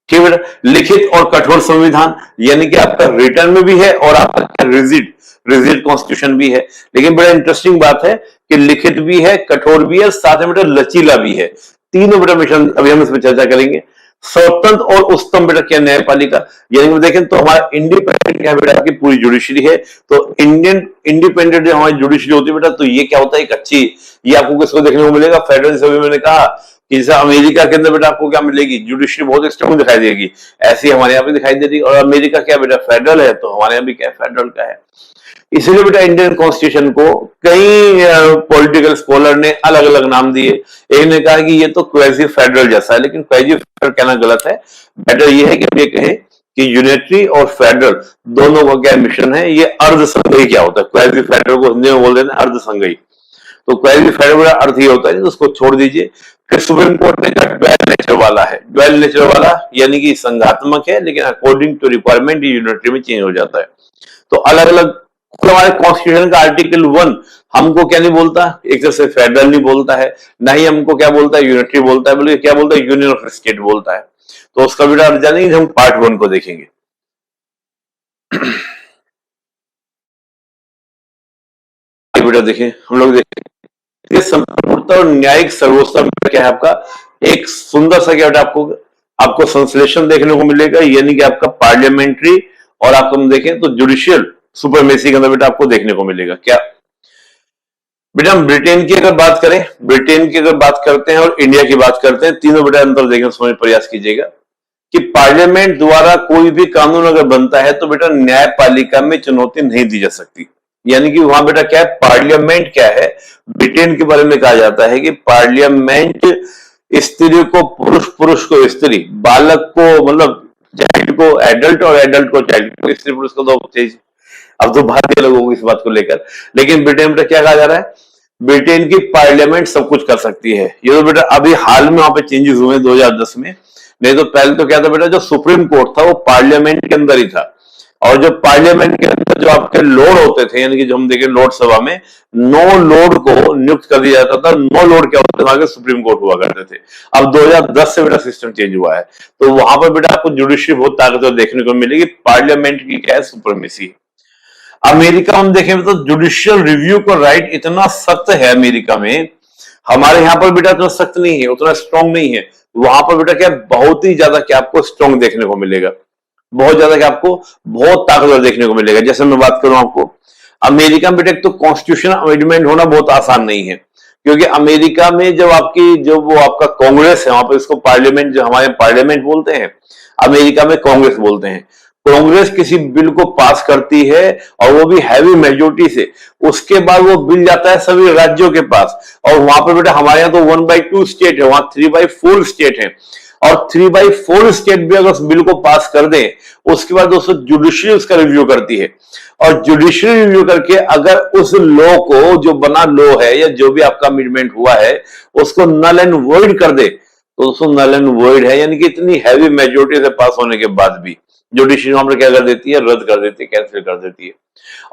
ठीक है बेटा। लिखित और कठोर संविधान यानी कि आपका रिटर्न में भी है और आपका रिजिड कॉन्स्टिट्यूशन भी है। लेकिन बड़ा इंटरेस्टिंग बात है कि लिखित भी है, कठोर भी है, साथ में बेटा लचीला भी है। तीनों बेटा मिशन अभी हम इसमें चर्चा करेंगे। स्वतंत्र और उच्चतम बेटा क्या? न्यायपालिका। यानी कि देखें तो हमारा इंडिपेंडेंट क्या बेटा? आपकी पूरी जुडिशरी है। तो इंडियन इंडिपेंडेंट जो हमारी जुडिशरी होती है बेटा, तो ये क्या होता है? एक अच्छी, ये आपको किसको देखने को मिलेगा? फेडरल सभी मैंने कहा कि जैसे अमेरिका के अंदर बेटा आपको क्या मिलेगी? जुडिशरी बहुत स्ट्रांग दिखाई देगी, ऐसी हमारे यहाँ पे दिखाई दे रही। और अमेरिका क्या बेटा? फेडरल है, तो हमारे यहाँ भी क्या? फेडरल का है। इसलिए बेटा इंडियन कॉन्स्टिट्यूशन को कई पॉलिटिकल स्कॉलर ने अलग अलग नाम दिए। एक ने कहा कि ये तो क्वेजी फेडरल जैसा है, लेकिन क्वेजी फेडरल कहना गलत है। बेटर ये है कि हम ये कहें कि यूनिटरी और फेडरल दोनों का क्या मिशन है? ये अर्ध संघई क्या होता है? क्वेजी फेडरल को हिंदी में बोल देते हैं अर्ध संघई। तो क्वेजी फेडरल का अर्थ ये होता है, उसको छोड़ दीजिए। फिर सुप्रीम कोर्ट ने कहा ड्वेल नेचर वाला है। ड्वेल नेचर वाला यानी कि संघात्मक है, लेकिन अकॉर्डिंग टू रिक्वायरमेंट यूनिटरी में चेंज हो जाता है। तो अलग अलग हमारे कॉन्स्टिट्यूशन का आर्टिकल 1 हमको क्या नहीं बोलता? एक तरह से फेडरल नहीं बोलता है, ना ही हमको क्या बोलता है? यूनिटरी बोलता है, बल्कि क्या बोलता है? यूनियन ऑफ स्टेट बोलता है। तो उसका बेटा जानेंगे, हम पार्ट 1 को देखेंगे। बेटा देखें, हम लोग देखें संपूर्णता और न्यायिक सर्वोच्चता क्या है आपका? एक सुंदर सा क्या बेटा आपको संश्लेषण देखने को मिलेगा, यानी कि आपका पार्लियामेंट्री और आपको हम देखें तो जुडिशियल सुपरमेसी के अंदर बेटा आपको देखने को मिलेगा। क्या बेटा हम ब्रिटेन की अगर बात करें, ब्रिटेन की अगर बात करते हैं और इंडिया की बात करते हैं, तीनों बेटा अंतर देखने समझ प्रयास कीजिएगा कि पार्लियामेंट द्वारा कोई भी कानून अगर बनता है तो बेटा न्यायपालिका में चुनौती नहीं दी जा सकती। यानी कि वहां बेटा क्या है? पार्लियामेंट क्या है? ब्रिटेन के बारे में कहा जाता है कि पार्लियामेंट स्त्री को पुरुष, पुरुष को स्त्री, बालक को मतलब चाइल्ड को एडल्ट और एडल्ट को चाइल्ड, स्त्री पुरुष को तो चीज। अब तो भारतीय लोगों को इस बात को लेकर, लेकिन ब्रिटेन में क्या कहा जा रहा है? ब्रिटेन की पार्लियामेंट सब कुछ कर सकती है। ये तो बेटा अभी हाल में वहां पे चेंजेस हुए 2010 में, नहीं तो पहले तो क्या था बेटा? जो सुप्रीम कोर्ट था वो पार्लियामेंट के अंदर ही था, और जो पार्लियामेंट के अंदर जो आपके लॉर्ड होते थे, यानी कि जो हम देखें लोक सभा में 9 लॉर्ड को नियुक्त कर दिया जाता था। 9 लॉर्ड क्या होते थे? वहां के सुप्रीम कोर्ट हुआ करते थे। अब 2010 से बेटा सिस्टम चेंज हुआ है, तो वहां पर बेटा आपको जुडिशरी बहुत ताकतवर देखने को मिलेगी। पार्लियामेंट की क्या है? सुपरमेसी। अमेरिका हम देखें तो जुडिशियल रिव्यू का राइट इतना सख्त है अमेरिका में, हमारे यहाँ पर बेटा उतना सख्त नहीं है, उतना स्ट्रांग नहीं है। वहां पर बेटा क्या बहुत ही ज्यादा क्या आपको स्ट्रांग देखने को मिलेगा, बहुत ज्यादा क्या आपको बहुत ताकतवर देखने को मिलेगा। जैसे मैं बात करूं आपको अमेरिका में बेटा, एक तो कॉन्स्टिट्यूशन अमेंडमेंट होना बहुत आसान नहीं है, क्योंकि अमेरिका में जब आपकी जो वो आपका कांग्रेस है, वहां पर इसको पार्लियामेंट, जो हमारे पार्लियामेंट बोलते हैं, अमेरिका में कांग्रेस बोलते हैं। कांग्रेस किसी बिल को पास करती है और वो भी हैवी मेजोरिटी से, उसके बाद वो बिल जाता है सभी राज्यों के पास, और वहां पर बेटा हमारे यहाँ तो 1/2 स्टेट है, वहां 3/4 स्टेट है, और 3/4 स्टेट भी अगर उस बिल को पास कर दे, उसके बाद दोस्तों जुडिशरी उसका रिव्यू करती है, और जुडिशरी रिव्यू करके अगर उस लॉ को, जो बना लॉ है या जो भी आपका अमेंडमेंट हुआ है, उसको नल एंड वॉइड कर दे, तो दोस्तों नल एंड वॉइड है, यानी कि इतनी हैवी मेजोरिटी से पास होने के बाद भी जुडिशरी वहां पर क्या कर देती है? रद्द कर देती है, कैंसिल कर देती है।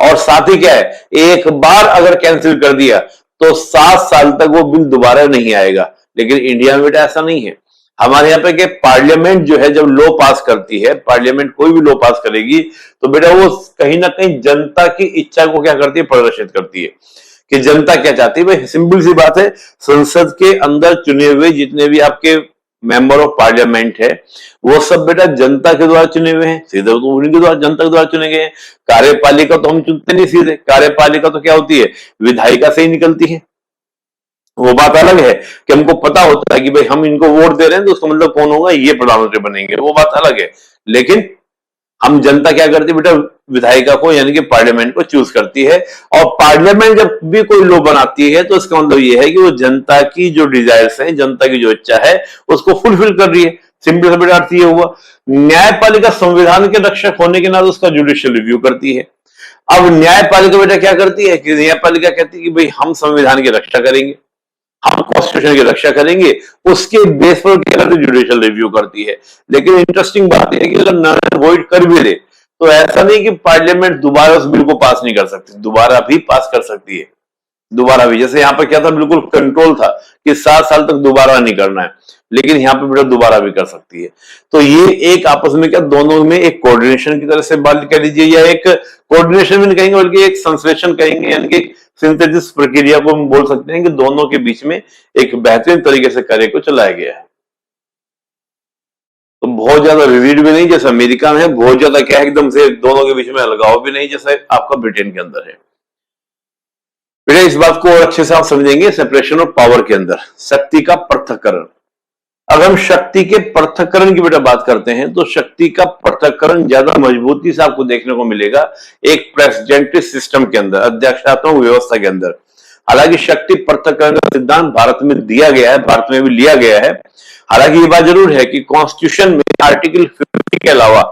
और साथ ही क्या है? एक बार अगर कैंसिल कर दिया तो 7 साल तक वो बिल दोबारा नहीं आएगा। लेकिन इंडिया में बेटा ऐसा नहीं है, हमारे यहाँ पे पार्लियामेंट जो है जब लॉ पास करती है, पार्लियामेंट कोई भी लॉ पास करेगी तो बेटा वो कहीं ना कहीं जनता की इच्छा को क्या करती है, प्रदर्शित करती है कि जनता क्या चाहती है। भाई सिंपल सी बात है, संसद के अंदर चुने हुए जितने भी आपके मेंबर ऑफ पार्लियामेंट है वो सब बेटा जनता के द्वारा चुने हुए हैं, सीधे तो उन्हीं के द्वारा, जनता के द्वारा चुने गए हैं। कार्यपालिका तो हम चुनते नहीं सीधे, कार्यपालिका तो क्या होती है, विधायिका से ही निकलती है। वो बात अलग है कि हमको पता होता है कि भाई हम इनको वोट दे रहे हैं तो उसका मतलब कौन होगा, ये प्रधानमंत्री बनेंगे, वो बात अलग है। लेकिन हम जनता क्या करती है बेटा, विधायिका को यानी कि पार्लियामेंट को चूज करती है। और पार्लियामेंट जब भी कोई लॉ बनाती है तो इसका मतलब ये है कि वो जनता की जो डिजायर्स है, जनता की जो इच्छा है उसको फुलफिल कर रही है। सिंपल सा बेटा अर्थ ये हुआ। न्यायपालिका संविधान के रक्षक होने के नाते उसका जुडिशियल रिव्यू करती है। अब न्यायपालिका बेटा क्या करती है कि न्यायपालिका कहती है कि भाई हम संविधान की रक्षा करेंगे, हम कॉन्स्टिट्यूशन की रक्षा करेंगे, उसके बेस पर क्या करती है, जुडिशियल रिव्यू करती है। लेकिन इंटरेस्टिंग बात है कि अगर नल वोइड कर भी दे तो ऐसा नहीं कि पार्लियामेंट दोबारा उस बिल को पास नहीं कर सकती, दोबारा भी पास कर सकती है। दोबारा भी, जैसे यहाँ पर क्या था, बिल्कुल कंट्रोल था कि 7 साल तक दोबारा नहीं करना है, लेकिन यहाँ पे बेटा दोबारा भी कर सकती है। तो ये एक आपस में क्या, दोनों में एक कोऑर्डिनेशन की तरह से बात कह लीजिए, या एक कोऑर्डिनेशन भी नहीं कहेंगे बल्कि एक संश्लेषण कहेंगे, यानी कि सिंथेसिस प्रक्रिया को हम बोल सकते हैं कि दोनों के बीच में एक बेहतरीन तरीके से कार्य को चलाया गया है। तो बहुत ज्यादा रिजिड भी नहीं जैसा अमेरिका में है, बहुत ज्यादा क्या है एकदम से दोनों के बीच में अलगाव भी नहीं जैसा आपका ब्रिटेन के अंदर है। बेटा इस बात को और अच्छे से आप समझेंगे सेपरेशन ऑफ पावर के अंदर, शक्ति का पृथक्करण। अगर हम शक्ति के पृथक्करण की बेटा बात करते हैं तो शक्ति का पृथक्करण ज्यादा मजबूती से आपको देखने को मिलेगा एक प्रेसिडेंटरी सिस्टम के अंदर, अध्यक्षात्मक व्यवस्था के अंदर। हालांकि शक्ति पृथक्करण का सिद्धांत भारत में दिया गया है, भारत में भी लिया गया है। हालांकि ये बात जरूर है कि कॉन्स्टिट्यूशन में आर्टिकल 50 के अलावा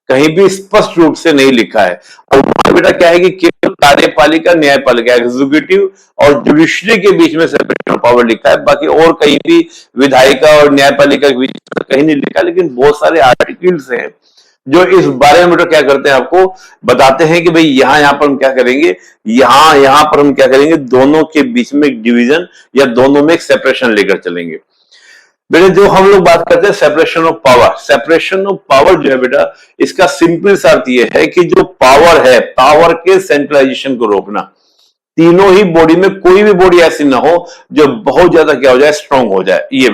कहीं भी स्पष्ट रूप से नहीं लिखा है। और बेटा क्या है कि केवल कार्यपालिका, न्यायपालिका, एग्जीक्यूटिव और जुडिशरी के बीच में सेपरेशन ऑफ पावर लिखा है, बाकी और कहीं भी विधायिका और न्यायपालिका के बीच में कहीं नहीं लिखा। लेकिन बहुत सारे आर्टिकल्स हैं जो इस बारे में बेटा क्या करते हैं, आपको बताते हैं कि भाई यहाँ पर हम क्या करेंगे, यहाँ पर हम क्या करेंगे, दोनों के बीच में एक डिवीजन या दोनों में एक सेपरेशन लेकर चलेंगे। बेटा जो हम लोग बात करते हैं separation of power, separation of power जो है बेटा, इसका सिंपल सा अर्थ ये है कि जो पावर है, पावर के सेंट्रलाइजेशन को रोकना। तीनों ही बॉडी में कोई भी बॉडी ऐसी ना हो जो बहुत ज्यादा क्या हो जाए, स्ट्रांग हो जाए। ये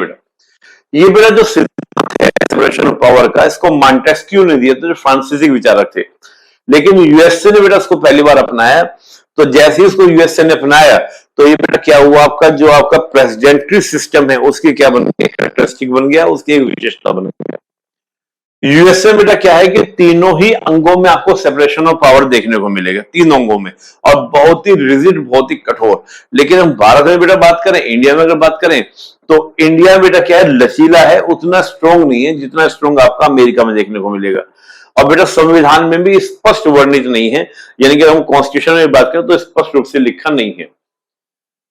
बेटा जो सिद्धांत है सेपरेशन ऑफ पावर का, इसको मॉन्टेस्क्यू ने दिया, तो जो फ्रांसीसी विचारक थे, लेकिन यूएसए ने बेटा इसको पहली बार अपनाया। तो जैसे ही उसको यूएसए ने अपनाया तो ये बेटा क्या हुआ, आपका जो आपका प्रेसिडेंटरी सिस्टम है उसकी क्या बन गया, कैरेक्टरिस्टिक बन गया, उसकी एक विशेषता बन गया। यूएसए बेटा क्या है कि तीनों ही अंगों में आपको सेपरेशन ऑफ पावर देखने को मिलेगा, तीनों अंगों में, और बहुत ही रिजिड, बहुत ही कठोर। लेकिन हम भारत में बेटा बात करें, इंडिया में अगर बात करें तो इंडिया बेटा क्या है, लचीला है, उतना स्ट्रॉन्ग नहीं है जितना स्ट्रॉन्ग आपका अमेरिका में देखने को मिलेगा। और बेटा संविधान में भी स्पष्ट वर्णित नहीं है, यानी कि हम कॉन्स्टिट्यूशन में बात करें तो स्पष्ट रूप से लिखा नहीं है।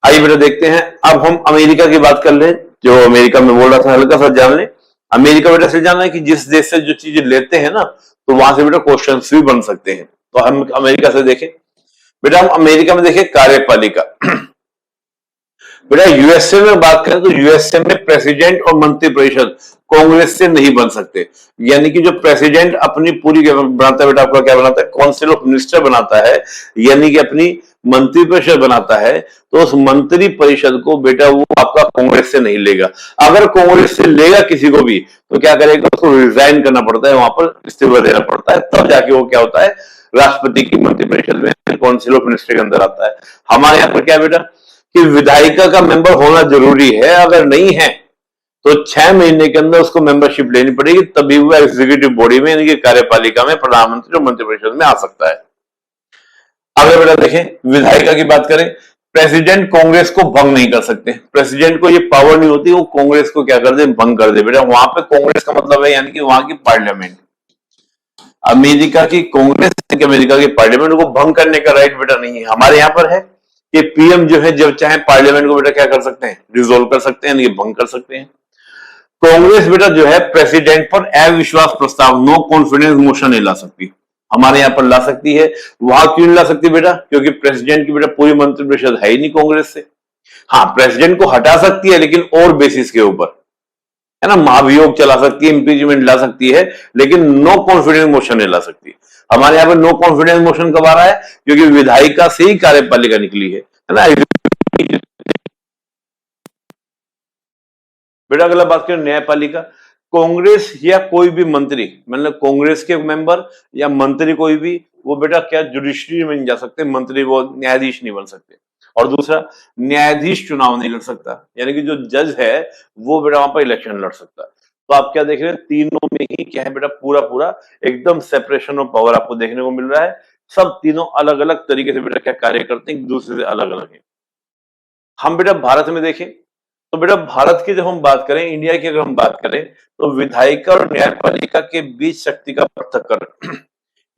आइए बेटा देखते हैं, अब हम अमेरिका की बात कर लें, जो अमेरिका में बोल रहा था हल्का सा जान लें। अमेरिका बेटा से जानना है कि जिस देश से जो चीजें लेते हैं ना, तो वहां से बेटा क्वेश्चंस भी बन सकते हैं। तो हम अमेरिका से देखें बेटा, हम अमेरिका में देखें कार्यपालिका। बेटा यूएसए में बात करें तो यूएसए में प्रेसिडेंट और मंत्रिपरिषद कांग्रेस से नहीं बन सकते, यानी कि जो प्रेसिडेंट अपनी पूरी बनाता है बेटा, आपका क्या बनाता है, काउंसिल ऑफ मिनिस्टर बनाता है, यानी कि अपनी मंत्रिपरिषद बनाता है। तो उस मंत्री परिषद को बेटा वो आपका कांग्रेस से नहीं लेगा। अगर कांग्रेस से लेगा किसी को भी तो क्या करेगा, उसको रिजाइन करना पड़ता है, वहां पर इस्तीफा देना पड़ता है, तब जाके वो क्या होता है, राष्ट्रपति की मंत्रिपरिषद में, काउंसिल ऑफ मिनिस्टर के अंदर आता है। हमारे यहाँ पर क्या बेटा कि विधायिका का मेंबर होना जरूरी है, अगर नहीं है तो 6 महीने के अंदर उसको मेंबरशिप लेनी पड़ेगी, तभी वो एग्जीक्यूटिव बॉडी में यानी कि कार्यपालिका में, प्रधानमंत्री और मंत्रिपरिषद में आ सकता है। अगर बेटा देखें विधायिका की बात करें, प्रेसिडेंट कांग्रेस को भंग नहीं कर सकते, प्रेसिडेंट को ये पावर नहीं होती, वो कांग्रेस को क्या कर दे, भंग कर दे। बेटा वहां पे कांग्रेस का मतलब है यानी कि वहां की पार्लियामेंट, अमेरिका की कांग्रेस, अमेरिका की पार्लियामेंट को भंग करने का राइट बेटा नहीं है। हमारे यहाँ पर है कि पीएम जो है जब चाहे पार्लियामेंट को बेटा क्या कर सकते हैं, डिसॉल्व कर सकते हैं, यानी कि भंग कर सकते हैं। कांग्रेस बेटा जो है प्रेसिडेंट पर अविश्वास प्रस्ताव, नो कॉन्फिडेंस मोशन नहीं ला सकती, हमारे यहाँ पर ला सकती है। वहां क्यों नहीं ला सकती बेटा, क्योंकि प्रेसिडेंट की बेटा पूरी मंत्रिपरिषद है ही नहीं कांग्रेस से। हाँ प्रेसिडेंट को हटा सकती है लेकिन और बेसिस के ऊपर, है ना, महाभियोग चला सकती है, इंपीचमेंट ला सकती है, लेकिन नो कॉन्फिडेंस मोशन नहीं ला सकती। हमारे यहाँ पे नो कॉन्फिडेंस मोशन कब आ रहा है? क्योंकि विधायिका से ही कार्यपालिका निकली है ना। बेटा अगला बात करें न्यायपालिका। कांग्रेस या कोई भी मंत्री, मतलब कांग्रेस के मेंबर या मंत्री कोई भी, वो बेटा क्या जुडिशरी में नहीं जा सकते, मंत्री वो न्यायाधीश नहीं बन सकते। और दूसरा, न्यायाधीश चुनाव नहीं लड़ सकता, यानी कि जो जज है वो बेटा वहां पर इलेक्शन लड़ सकता है। तो आप क्या देख रहे हैं, तीनों में ही क्या है बेटा, पूरा पूरा एकदम सेपरेशन ऑफ पावर आपको देखने को मिल रहा है। सब तीनों अलग अलग तरीके से बेटा क्या कार्य करते हैं, एक दूसरे से अलग अलग है। हम बेटा भारत में देखें तो बेटा भारत की जब हम बात करें, इंडिया की अगर हम बात करें, तो विधायिका और न्यायपालिका के बीच शक्ति का पृथक्करण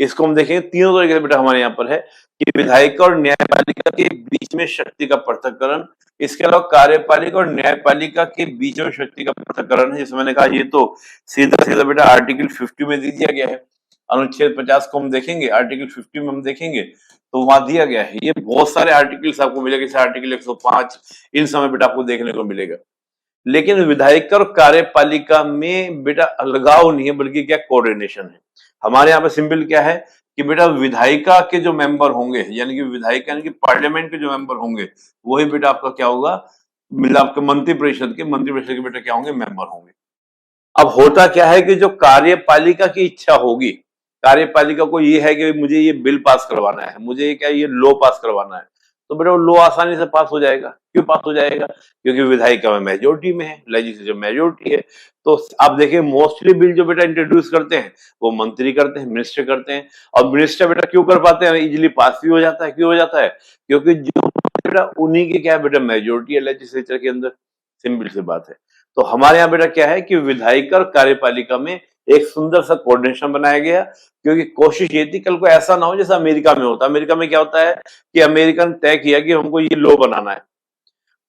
इसको हम देखेंगे तीनों तरीके से बेटा हमारे यहाँ पर है कि विधायिका और न्यायपालिका के बीच में शक्ति का पृथक्करण, इसके अलावा कार्यपालिका और न्यायपालिका के बीच में शक्ति का पृथक्करण है। जैसे मैंने कहा, ये तो सीधा सीधा बेटा आर्टिकल 50 में दे दिया गया है। अनुच्छेद 50 को हम देखेंगे, आर्टिकल 50 में हम देखेंगे तो वहां दिया गया है। ये बहुत सारे आर्टिकल्स आपको मिलेगा, जैसे आर्टिकल 105 इन समय बेटा आपको देखने को मिलेगा। लेकिन विधायिका और कार्यपालिका में बेटा अलगाव नहीं है, बल्कि क्या कोऑर्डिनेशन है। हमारे यहाँ पे सिंपल क्या है कि बेटा विधायिका के जो मेंबर होंगे, यानी कि विधायिका यानी कि पार्लियामेंट के जो मेंबर होंगे, वही बेटा आपका क्या होगा, मतलब आपके मंत्री परिषद के बेटा क्या होंगे, मेंबर होंगे। अब होता क्या है कि जो कार्यपालिका की इच्छा होगी, कार्यपालिका को ये है कि मुझे ये बिल पास करवाना है, मुझे ये क्या ये लॉ पास करवाना है, तो बेटा वो लॉ आसानी से पास हो जाएगा। क्यों पास हो जाएगा? क्योंकि विधायिका में मेजोरिटी में है, लेजिस्लेटिव मेजोरिटी है। तो आप देखिए मोस्टली बिल जो बेटा इंट्रोड्यूस करते हैं वो मंत्री करते हैं, मिनिस्टर करते हैं। और मिनिस्टर बेटा क्यों कर पाते हैं, इजिली पास भी हो जाता है। क्यों हो जाता है? क्योंकि जो बेटा उन्हीं की क्या है बेटा मेजोरिटी है लेजिस्लेचर के अंदर। सिंपल सी बात है। तो हमारे यहाँ बेटा क्या है कि विधायिका और कार्यपालिका में एक सुंदर सा कोऑर्डिनेशन बनाया गया, क्योंकि कोशिश ये थी कल को ऐसा ना हो जैसा अमेरिका में होता है। अमेरिका में क्या होता है कि अमेरिका ने तय किया कि हमको ये लॉ बनाना है,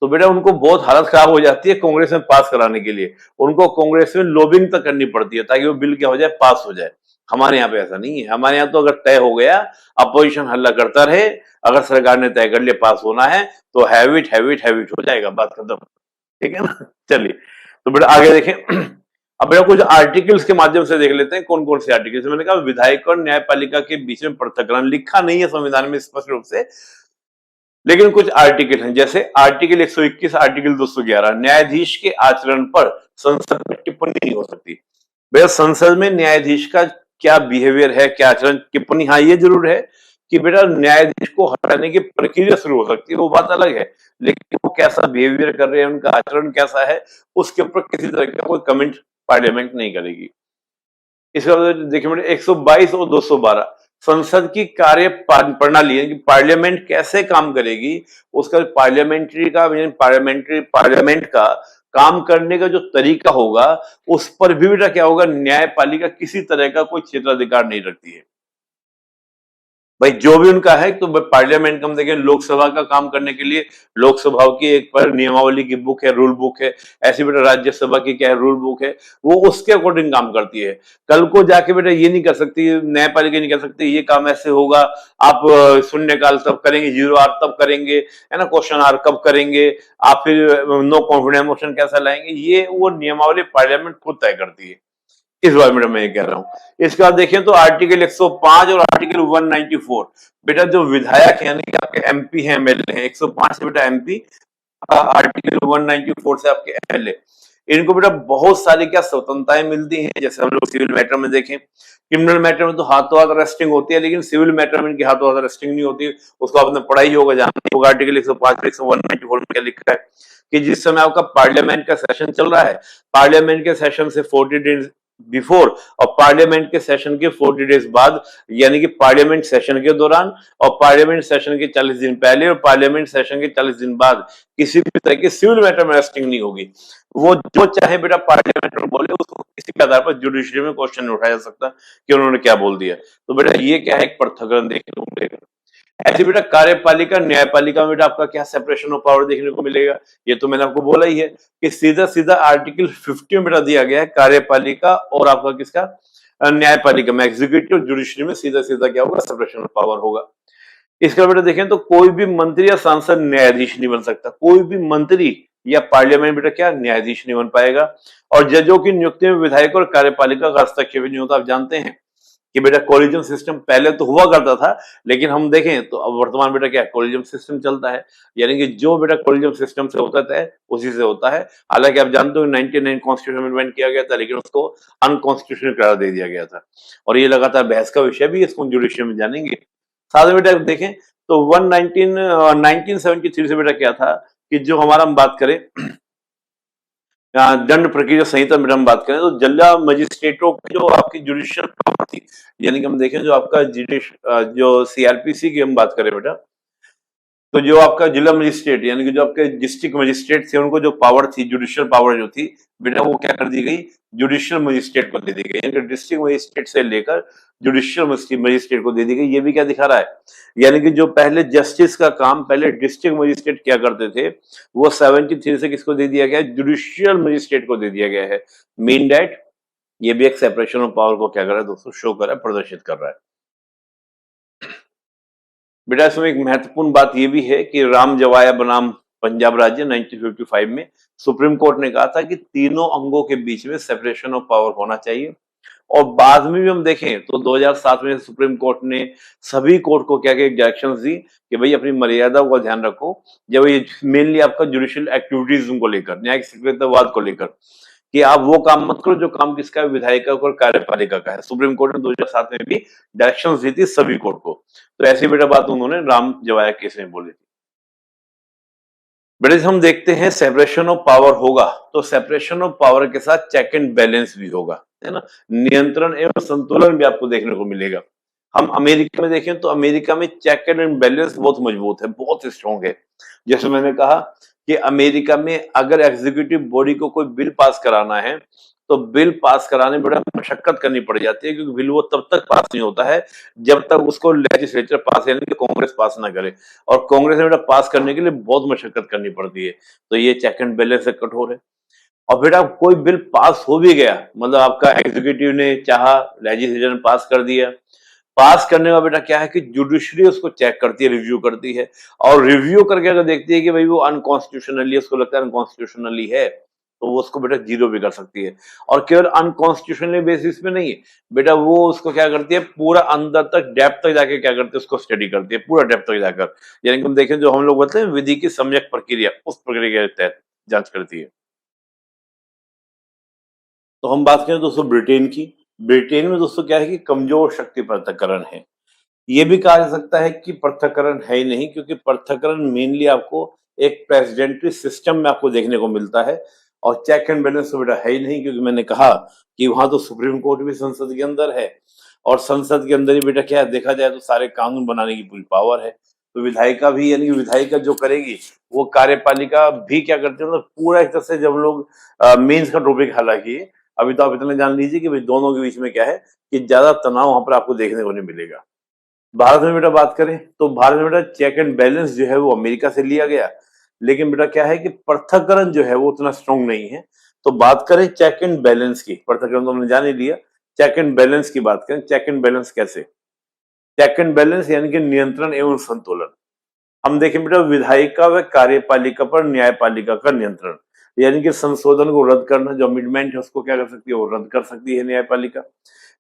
तो बेटा उनको बहुत हालत खराब हो जाती है कांग्रेस में पास कराने के लिए। उनको कांग्रेस में लॉबिंग तक करनी पड़ती है ताकि वो बिल क्या हो जाए, पास हो जाए। हमारे यहाँ पे ऐसा नहीं है। हमारे यहाँ तो अगर तय हो गया, अपोजिशन हल्ला करता रहे, अगर सरकार ने तय कर लिया पास होना है, तो हैविट हो जाएगा, बात खत्म। ठीक है ना। चलिए, तो बेटा आगे देखें। अब बेटा कुछ आर्टिकल्स के माध्यम से देख लेते हैं कौन कौन से आर्टिकल्स। मैंने कहा विधायक और न्यायपालिका के बीच में पृथक्करण लिखा नहीं है संविधान में स्पष्ट रूप से, लेकिन कुछ आर्टिकल हैं, जैसे आर्टिकल 121, आर्टिकल 211, न्यायाधीश के आचरण पर संसद में टिप्पणी नहीं हो सकती। भैया संसद में न्यायाधीश का क्या बिहेवियर है, क्या आचरण, टिप्पणी हाँ ये जरूर है कि बेटा न्यायाधीश को हटाने की प्रक्रिया शुरू हो सकती है, वो बात अलग है। लेकिन वो कैसा बिहेवियर कर रहे हैं, उनका आचरण कैसा है, उसके ऊपर किसी तरह का कोई कमेंट पार्लियामेंट नहीं करेगी। इसका देखिए बेटा 122 और 212 संसद की कार्य प्रणाली है कि पार्लियामेंट कैसे काम करेगी, उसका पार्लियामेंट का काम करने का जो तरीका होगा, उस पर भी बेटा क्या होगा, न्यायपालिका किसी तरह का कोई क्षेत्राधिकार नहीं रखती है। भाई जो भी उनका है, तो पार्लियामेंट का हम देखें लोकसभा का काम करने के लिए लोकसभा की एक पर नियमावली की बुक है, रूल बुक है। ऐसी बेटा राज्यसभा की क्या है, रूल बुक है, वो उसके अकॉर्डिंग काम करती है। कल को जाके बेटा ये नहीं कर सकती, न्यायपालिका नहीं कर सकती ये काम ऐसे होगा, आप शून्यकाल तब करेंगे, 0 आर तब करेंगे, है ना, क्वेश्चन आर कब करेंगे, आप फिर नो कॉन्फिडेंस मोशन कैसा लाएंगे, ये वो नियमावली पार्लियामेंट खुद तय करती है। इस बार बेटा मैं ये कह रहा हूं। इसके बाद देखें तो आर्टिकल 105 और आर्टिकल 194, बेटा जो विधायक है यानी कि आपके एमपी हैं, एमएलए हैं, 105 से बेटा एमपी, आर्टिकल 194 से आपके एमएलए, इनको बेटा बहुत सारी क्या स्वतंत्रताएं मिलती हैं। जैसे हम लोग सिविल मैटर में देखें, क्रिमिनल मैटर में तो हाथों हाथ अरेस्टिंग होती है, लेकिन सिविल मैटर में इनकी हाथों हाथ अरेस्टिंग नहीं होती। उसको आपने पढ़ाई होगा, जानना होगा। आर्टिकल 105 194 में क्या लिखा है कि जिस समय आपका पार्लियामेंट का सेशन चल रहा है, पार्लियामेंट के सेशन से 40 डेज बिफोर और पार्लियामेंट के सेशन के 40 डेज बाद, यानी कि पार्लियामेंट सेशन के दौरान और पार्लियामेंट सेशन के 40 दिन पहले और पार्लियामेंट सेशन के 40 दिन बाद किसी भी तरह की सिविल मैटर में अरेस्टिंग नहीं होगी। वो जो चाहे बेटा पार्लियामेंट में बोले, उसको किसी के आधार पर जुडिशरी में क्वेश्चन उठाया जा सकता कि उन्होंने क्या बोल दिया। तो बेटा ये क्या है, एक पृथक्करण देखने को मिलेगा। ऐसे बेटा कार्यपालिका न्यायपालिका में बेटा आपका क्या सेपरेशन ऑफ पावर देखने को मिलेगा, ये तो मैंने आपको बोला ही है कि सीधा सीधा आर्टिकल 50 में बेटा दिया गया है कार्यपालिका और आपका किसका, न्यायपालिका में, एग्जीक्यूटिव और जुडिशरी में सीधा सीधा क्या होगा, सेपरेशन ऑफ पावर होगा। इसका बेटा देखें तो कोई भी मंत्री या सांसद न्यायाधीश नहीं बन सकता, कोई भी मंत्री या पार्लियामेंट बेटा क्या न्यायाधीश नहीं बन पाएगा। और जजों की नियुक्ति में विधायक और कार्यपालिका का हस्तक्षेप नहीं होता। आप जानते हैं कि बेटा कोलिजन सिस्टम पहले तो हुआ करता था, लेकिन हम देखें तो अब वर्तमान बेटा क्या कोलिजन सिस्टम चलता है, यानी कि जो बेटा कोलिजन सिस्टम से होता है उसी से होता है। हालांकि आप जानते हो 99 कॉन्स्टिट्यूशन अमेंडमेंट किया गया था, लेकिन उसको अनकॉन्स्टिट्यूशनल करार दे दिया गया था, और ये लगातार बहस का विषय भी, इसको जुडिशियल में जानेंगे। साथ में बेटा देखें तो 1973 से बेटा क्या था कि जो हमारा हम बात करें दंड प्रक्रिया संहिता में हम बात करें तो जिला मजिस्ट्रेटों की जो आपकी जुडिशियल पावर थी, यानी कि हम देखें जो आपका जो सीआरपीसी की हम बात करें बेटा, तो जो आपका जिला मजिस्ट्रेट यानी कि जो आपके डिस्ट्रिक्ट मजिस्ट्रेट थे, उनको जो पावर थी, जुडिशियल पावर जो थी बेटा, वो क्या कर दी गई, जुडिशियल मजिस्ट्रेट को दे दी गई। यानी कि डिस्ट्रिक्ट मजिस्ट्रेट से लेकर जुडिशियल मजिस्ट्रेट को दे दी गई। ये भी क्या दिखा रहा है, यानी कि जो पहले जस्टिस का काम पहले डिस्ट्रिक्ट मजिस्ट्रेट क्या करते थे, वो 73 से किसको दे दिया गया है, जुडिशियल मजिस्ट्रेट को दे दिया गया है। मीन दैट ये भी एक सेपरेशन ऑफ पावर को क्या कर रहा है दोस्तों, शो कर रहा है, प्रदर्शित कर रहा है। बेटा इसमें एक महत्वपूर्ण बात यह भी है कि राम जवाया बनाम पंजाब राज्य 1955 में सुप्रीम कोर्ट ने कहा था कि तीनों अंगों के बीच में सेपरेशन ऑफ पावर होना चाहिए। और बाद में भी हम देखें तो 2007 में सुप्रीम कोर्ट ने सभी कोर्ट को क्या क्या डायरेक्शंस दी कि भाई अपनी मर्यादाओं का ध्यान रखो, जब ये मेनली आपका जुडिशियल एक्टिविटीज को लेकर, न्यायिक सक्रियतावाद को लेकर, कि आप वो काम मत करो जो काम किसका है, विधायिका और कार्यपालिका का है। सुप्रीम कोर्ट ने 2007 में भी डायरेक्शंस दी थी सभी कोर्ट को। तो ऐसी बेटा बात उन्होंने राम जवाया केस में बोली थी। बेटा हम देखते हैं सेपरेशन ऑफ पावर होगा तो सेपरेशन ऑफ पावर के साथ चेक एंड बैलेंस भी होगा, है ना, नियंत्रण एवं संतुलन भी आपको देखने को मिलेगा। हम अमेरिका में देखें तो अमेरिका में चेक एंड बैलेंस बहुत मजबूत है, बहुत स्ट्रॉन्ग है। जैसे मैंने कहा कि अमेरिका में अगर एग्जीक्यूटिव बॉडी को कोई बिल पास कराना है तो बिल पास कराने में बड़ा मशक्कत करनी पड़ जाती है, क्योंकि बिल वो तब तक पास नहीं होता है जब तक उसको लेजिस्लेचर पास यानी कि कांग्रेस पास ना करे, और कांग्रेस में बेटा पास करने के लिए बहुत मशक्कत करनी पड़ती है। तो ये चेक एंड बैलेंस कठोर है। और बेटा कोई बिल पास हो भी गया, मतलब आपका एग्जीक्यूटिव ने चाहा, लेजिस्लेचर ने पास कर दिया, पास करने का बेटा क्या है कि जुडिशरी उसको चेक करती है, रिव्यू करती है, और रिव्यू करके अगर देखती है कि भाई वो अनकॉन्स्टिट्यूशनली, उसको लगता है अनकॉन्स्टिट्यूशनली है, तो वो उसको बेटा जीरो भी कर सकती है। और केवल अनकॉन्स्टिट्यूशनली बेसिस पे नहीं है बेटा, वो उसको क्या करती है, पूरा अंदर तक डेप्थ तक जाके क्या करती है, उसको स्टडी करती है पूरा डेप्थ तक जाकर। यानी कि हम देखें जो हम लोग बोलते हैं विधि की सम्यक प्रक्रिया, उस प्रक्रिया के तहत जांच करती है। तो हम बात करें दोस्तों ब्रिटेन की। ब्रिटेन में दोस्तों क्या है कि कमजोर शक्ति पृथक्करण है। ये भी कहा जा सकता है कि पृथक्करण है ही नहीं, क्योंकि पृथक्करण मेनली आपको एक प्रेसिडेंटरी सिस्टम में आपको देखने को मिलता है, और चेक एंड बैलेंस तो बेटा है ही नहीं, क्योंकि मैंने कहा कि वहां तो सुप्रीम कोर्ट भी संसद के अंदर है, और संसद के अंदर ही बेटा क्या है, देखा जाए तो सारे कानून बनाने की पूरी पावर है। तो विधायिका भी, यानी कि विधायिका जो करेगी वो कार्यपालिका भी क्या करती है, मतलब पूरा एक तरह से जब लोग मेंस का टॉपिक, हालांकि अभी तो आप इतना जान लीजिए कि भाई दोनों के बीच में क्या है कि ज्यादा तनाव वहां पर आपको देखने को नहीं मिलेगा। भारत में बेटा बात करें तो भारत में बेटा चेक एंड बैलेंस जो है वो अमेरिका से लिया गया, लेकिन बेटा क्या है कि पृथक्करण जो है वो उतना स्ट्रॉन्ग नहीं है। तो बात करें चेक एंड बैलेंस की, पृथक्करण तो हमने जान ही लिया, चेक एंड बैलेंस की बात करें। चेक एंड बैलेंस कैसे, चेक एंड बैलेंस यानी कि नियंत्रण एवं संतुलन। हम देखें बेटा विधायिका व कार्यपालिका पर न्यायपालिका का नियंत्रण, यानी कि संशोधन को रद्द करना, जो अमेंडमेंट है उसको क्या कर सकती है, वो रद्द कर सकती है न्यायपालिका।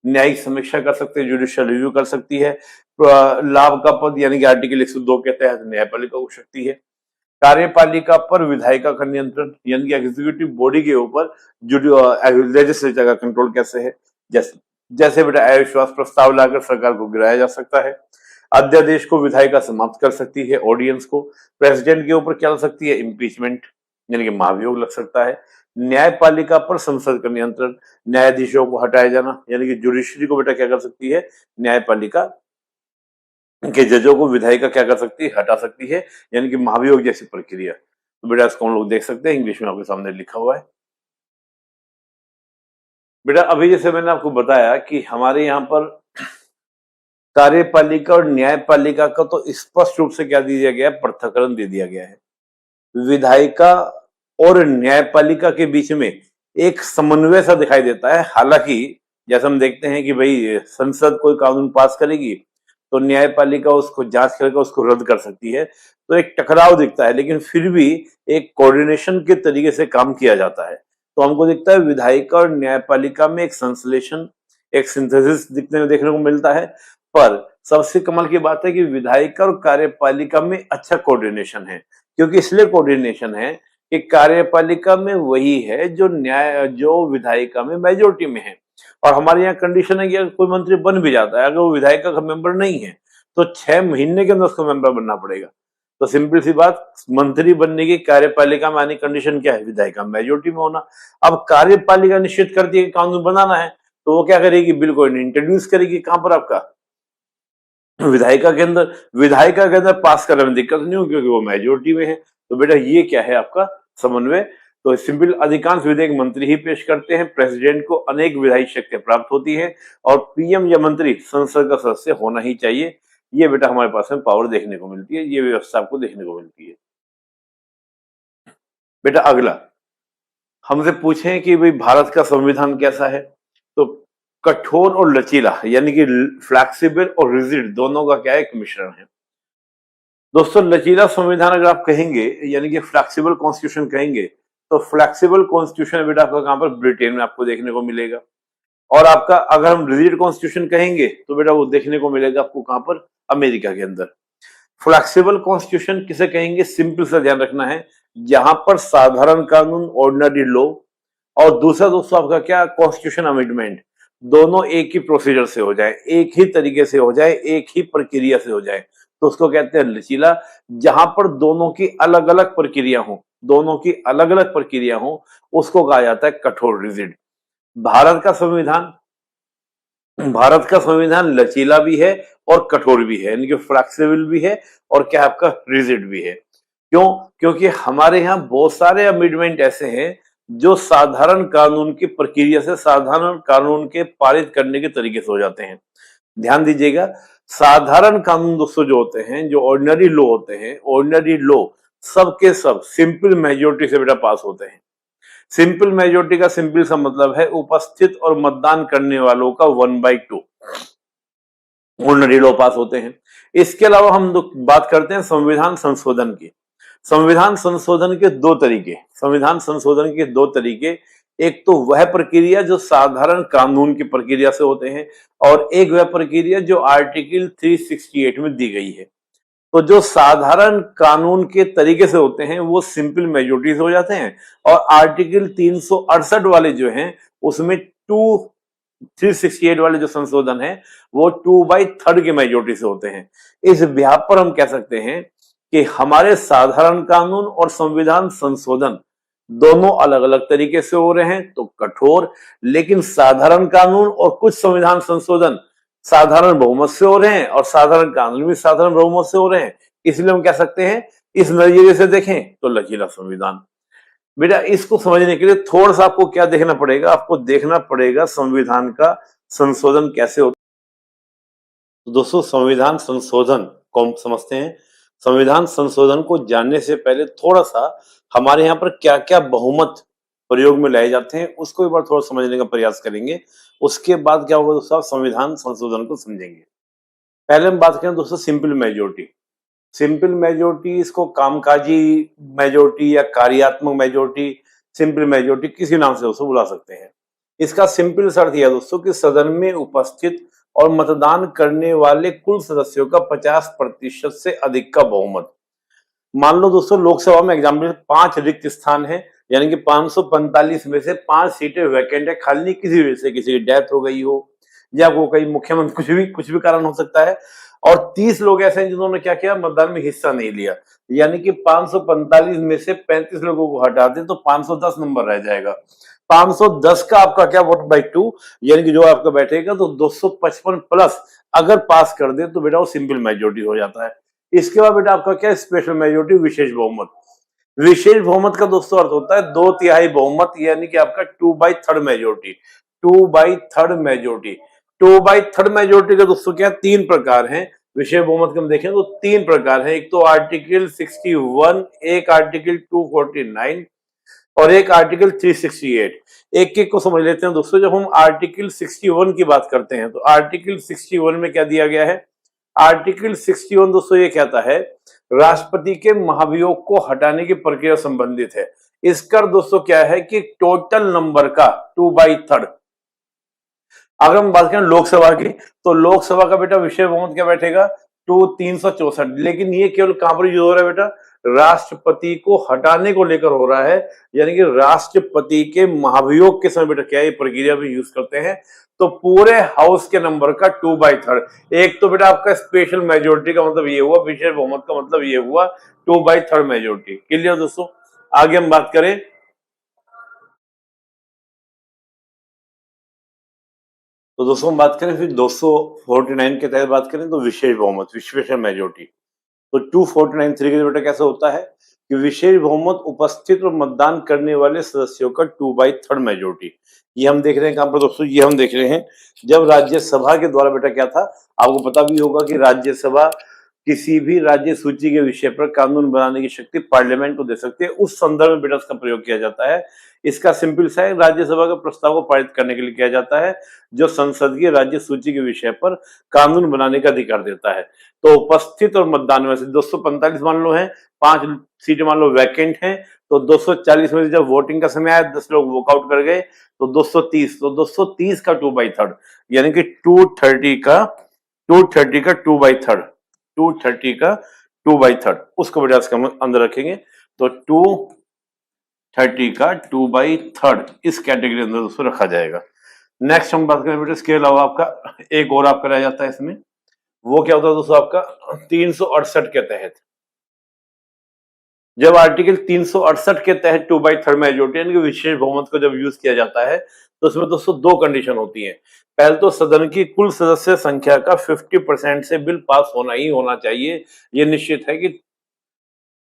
न्यायिक समीक्षा कर सकते हैं, जुडिशियल रिव्यू कर सकती है। लाभ का पद यानी कि आर्टिकल 102 के तहत न्यायपालिका हो सकती है। कार्यपालिका पर विधायिका का नियंत्रण, यानी कि एग्जीक्यूटिव बॉडी के ऊपर लेजिस्लेचर का कंट्रोल कैसे है, जैसे जैसे बेटा अविश्वास प्रस्ताव लाकर सरकार को गिराया जा सकता है। अध्यादेश को विधायिका समाप्त कर सकती है, ऑडियंस को। प्रेसिडेंट के ऊपर क्या लग सकती है, इम्पीचमेंट यानी कि महाभियोग लग सकता है। न्यायपालिका पर संसद का नियंत्रण, न्यायाधीशों को हटाया जाना, यानी कि जुडिशरी को बेटा क्या कर सकती है, न्यायपालिका के जजों को विधायिका क्या कर सकती है, हटा सकती है, यानी कि महाभियोग जैसी प्रक्रिया। तो बेटा इसको हम लोग देख सकते हैं, इंग्लिश में आपके सामने लिखा हुआ है। बेटा अभी जैसे मैंने आपको बताया कि हमारे यहाँ पर कार्यपालिका और न्यायपालिका का तो स्पष्ट रूप से क्या दिया गया है, पृथक्करण दे दिया गया है। विधायिका और न्यायपालिका के बीच में एक समन्वय सा दिखाई देता है। हालांकि जैसे हम देखते हैं कि भाई संसद कोई कानून पास करेगी तो न्यायपालिका उसको जांच करके उसको रद्द कर सकती है। तो एक टकराव दिखता है, लेकिन फिर भी एक कोऑर्डिनेशन के तरीके से काम किया जाता है। तो हमको दिखता है विधायिका और न्यायपालिका में एक संश्लेषण, एक सिंथेसिस देखने को मिलता है। पर सबसे कमाल की बात है कि विधायिका और कार्यपालिका में अच्छा कोऑर्डिनेशन है, क्योंकि इसलिए कोऑर्डिनेशन है कि कार्यपालिका में वही है जो विधायिका में मेजोरिटी में है। और हमारे यहाँ कंडीशन है कि अगर कोई मंत्री बन भी जाता है, अगर वो विधायिका का मेंबर नहीं है, तो 6 महीने के अंदर उसको मेंबर बनना पड़ेगा। तो सिंपल सी बात, मंत्री बनने की कार्यपालिका में आने कंडीशन क्या है? विधायिका मेजोरिटी में होना। अब कार्यपालिका निश्चित करती है कि कानून बनाना है, तो वो क्या करेगी? बिल को इंट्रोड्यूस करेगी। कहां पर? आपका विधायिका के अंदर। विधायिका के अंदर पास करने में दिक्कत नहीं हो, क्योंकि वो मेजोरिटी में है। तो बेटा ये क्या है? आपका समन्वय। तो सिंपल अधिकांश विधेयक मंत्री ही पेश करते हैं। प्रेसिडेंट को अनेक विधायी शक्तियां प्राप्त होती है, और पीएम या मंत्री संसद का सदस्य होना ही चाहिए। ये बेटा हमारे पास में पावर देखने को मिलती है, ये व्यवस्था आपको देखने को मिलती है। बेटा अगला हमसे पूछें कि भाई भारत का संविधान कैसा है, तो कठोर और लचीला, यानी कि फ्लेक्सिबल और रिजिड, दोनों का क्या है? एक मिश्रण है। दोस्तों लचीला संविधान अगर आप कहेंगे, यानी कि फ्लेक्सिबल कॉन्स्टिट्यूशन कहेंगे, तो फ्लेक्सिबल कॉन्स्टिट्यूशन बेटा आपका कहां पर? ब्रिटेन में आपको देखने को मिलेगा। और आपका अगर हम रिजिड कॉन्स्टिट्यूशन कहेंगे, तो बेटा वो देखने को मिलेगा आपको कहां पर? अमेरिका के अंदर। फ्लेक्सिबल कॉन्स्टिट्यूशन किसे कहेंगे? सिंपल सा ध्यान रखना है, जहां पर साधारण कानून, ऑर्डिनरी लॉ, और दूसरा दोस्तों आपका क्या? कॉन्स्टिट्यूशन अमेंडमेंट, दोनों एक ही प्रोसीजर से हो जाए, एक ही तरीके से हो जाए, एक ही प्रक्रिया से हो जाए, तो उसको कहते हैं लचीला। जहां पर दोनों की अलग अलग प्रक्रिया हो, दोनों की अलग अलग प्रक्रिया हो, उसको कहा जाता है कठोर, रिजिड। भारत का संविधान भारत का संविधान लचीला भी है और कठोर भी है, यानी कि फ्लेक्सिबल भी है और क्या आपका? रिजिड भी है। क्यों? क्योंकि हमारे यहाँ बहुत सारे अमेंडमेंट ऐसे हैं जो साधारण कानून की प्रक्रिया से, साधारण कानून के पारित करने के तरीके से हो जाते हैं। ध्यान दीजिएगा, साधारण कानून दोस्तों जो होते हैं, जो ऑर्डिनरी लॉ होते हैं, ऑर्डिनरी लॉ सबके सब सिंपल मेजोरिटी से बेटा पास होते हैं। सिंपल मेजोरिटी का सिंपल सा मतलब है उपस्थित और मतदान करने वालों का 1/2 ऑर्डिनरी लॉ पास होते हैं। इसके अलावा हम बात करते हैं संविधान संशोधन की। संविधान संशोधन के दो तरीके, संविधान संशोधन के दो तरीके, एक तो वह प्रक्रिया जो साधारण कानून की प्रक्रिया से होते हैं, और एक वह प्रक्रिया जो आर्टिकल 368 में दी गई है। तो जो साधारण कानून के तरीके से होते हैं वो सिंपल मेजोरिटी से हो जाते हैं, और आर्टिकल 368 वाले जो हैं उसमें 368 वाले जो संशोधन है वो 2/3 के मेजोरिटी से होते हैं। इस व्याप पर हम कह सकते हैं कि हमारे साधारण कानून और संविधान संशोधन दोनों अलग अलग तरीके से हो रहे हैं, तो कठोर। लेकिन साधारण कानून और कुछ संविधान संशोधन साधारण बहुमत से हो रहे हैं, और साधारण कानून भी साधारण बहुमत से हो रहे हैं, इसलिए हम कह सकते हैं इस नजरिए से देखें तो लचीला संविधान। बेटा इसको समझने के लिए थोड़ा सा आपको क्या देखना पड़ेगा? आपको देखना पड़ेगा संविधान का संशोधन कैसे होता है। तो दोस्तों संविधान संशोधन को हम समझते हैं। संविधान संशोधन को जानने से पहले थोड़ा सा हमारे यहाँ पर क्या क्या बहुमत प्रयोग में लाए जाते हैं उसको एक बार थोड़ा समझने का प्रयास करेंगे। उसके बाद क्या होगा दोस्तों? आप संविधान संशोधन को समझेंगे। पहले हम बात करें दोस्तों सिंपल मेजोरिटी। सिंपल मेजोरिटी, इसको कामकाजी मेजोरिटी या कार्यात्मक मेजोरिटी, सिंपल मेजोरिटी किसी नाम से उसको बुला सकते हैं। इसका सिंपल अर्थ यह दोस्तों कि सदन में उपस्थित और मतदान करने वाले कुल सदस्यों का 50% से अधिक का बहुमत। मान लो दोस्तों लोकसभा में एग्जाम्पल 5 रिक्त स्थान है, यानी कि 545 में से 5 सीटें वैकेंट है, खाली किसी वजह से, किसी की डेथ हो गई हो या वो कहीं मुख्यमंत्री, कुछ भी कारण हो सकता है। और 30 लोग ऐसे हैं जिन्होंने क्या किया? मतदान में हिस्सा नहीं लिया, यानी कि 545 में से 35 लोगों को हटा दें तो 510 नंबर रह जाएगा। 510 का आपका क्या? 1/2, यानी कि जो आपका बैठेगा तो 255 प्लस अगर पास कर दे तो बेटा वो सिंपल मेजोरिटी हो जाता है। इसके बाद बेटा आपका क्या? स्पेशल मेजोरिटी, विशेष बहुमत। विशेष बहुमत का दोस्तों अर्थ होता है 2/3 बहुमत, यानी कि आपका 2/3 मेजोरिटी। 2/3 मेजोरिटी, 2/3 मेजोरिटी का दोस्तों क्या? 3 प्रकार हैं। विशेष बहुमत के हम देखें तो 3 प्रकार हैं। एक तो आर्टिकल 61, एक आर्टिकल 249 और एक आर्टिकल 368। एक एक को समझ लेते हैं दोस्तों। जब हम आर्टिकल 61 की बात करते हैं तो आर्टिकल 61 में क्या दिया गया है? आर्टिकल 61 दोस्तों ये कहता है राष्ट्रपति के महाभियोग को हटाने की प्रक्रिया संबंधित है। इसका दोस्तों क्या है कि टोटल नंबर का 2/3। अगर हम बात करें लोकसभा की, तो लोकसभा का बेटा विशेष बहुमत क्या बैठेगा, 364। लेकिन ये केवल कहां पर यूज हो रहा है बेटा, राष्ट्रपति को हटाने को लेकर हो रहा है, यानी कि राष्ट्रपति के महाभियोग के समय बेटा क्या ये प्रक्रिया भी यूज करते हैं। तो पूरे हाउस के नंबर का 2/3। एक तो बेटा आपका स्पेशल मेजोरिटी का मतलब ये हुआ, विशेष बहुमत का मतलब ये हुआ 2/3 मेजोरिटी। क्लियर दोस्तों। आगे हम बात करें, तो दोस्तों हम बात करें फिर 249 के तहत बात करें तो विशेष बहुमत, विशेष मेजोरिटी। तो 249 तरीके बेटा कैसे होता है कि विशेष बहुमत उपस्थित और मतदान करने वाले सदस्यों का 2/3 मेजोरिटी। ये हम देख रहे हैं कहां पर दोस्तों, ये हम देख रहे हैं जब राज्यसभा के द्वारा बेटा क्या था, आपको पता भी होगा कि राज्यसभा किसी भी राज्य सूची के विषय पर कानून बनाने की शक्ति पार्लियामेंट को दे सकती है। उस संदर्भ में बेटा इसका प्रयोग किया जाता है। इसका सिंपल सा है, राज्यसभा के प्रस्ताव को पारित करने के लिए किया जाता है जो संसद की राज्य सूची के विषय पर कानून बनाने का अधिकार देता है। तो उपस्थित और मतदान में से 245 मान लो है, 5 सीटें मान लो वैकेंट हैं, तो 240 में से जब वोटिंग का समय आया 10 लोग वॉकआउट कर गए, तो 230, तो 230 का 2/3 यानी कि 230 का 2/3 230 का 2/3 उसको बेटा इसका अंदर रखेंगे। तो 230 का 2/3 इस कैटेगरी अंदर दोस्तों रखा जाएगा। नेक्स्ट हम बात करें बेटा, इसके अलावा आपका एक और आपका रह जाता है इसमें, वो क्या होता है दोस्तों आपका 368 के तहत। जब आर्टिकल 368 के तहत 2/3 मेजोरिटी यानी कि विशेष बहुमत को जब यूज किया जाता है, तो उसमें दोस्तों 2 कंडीशन होती हैं। पहले तो सदन की कुल सदस्य संख्या का 50% से बिल पास होना ही होना चाहिए। ये निश्चित है कि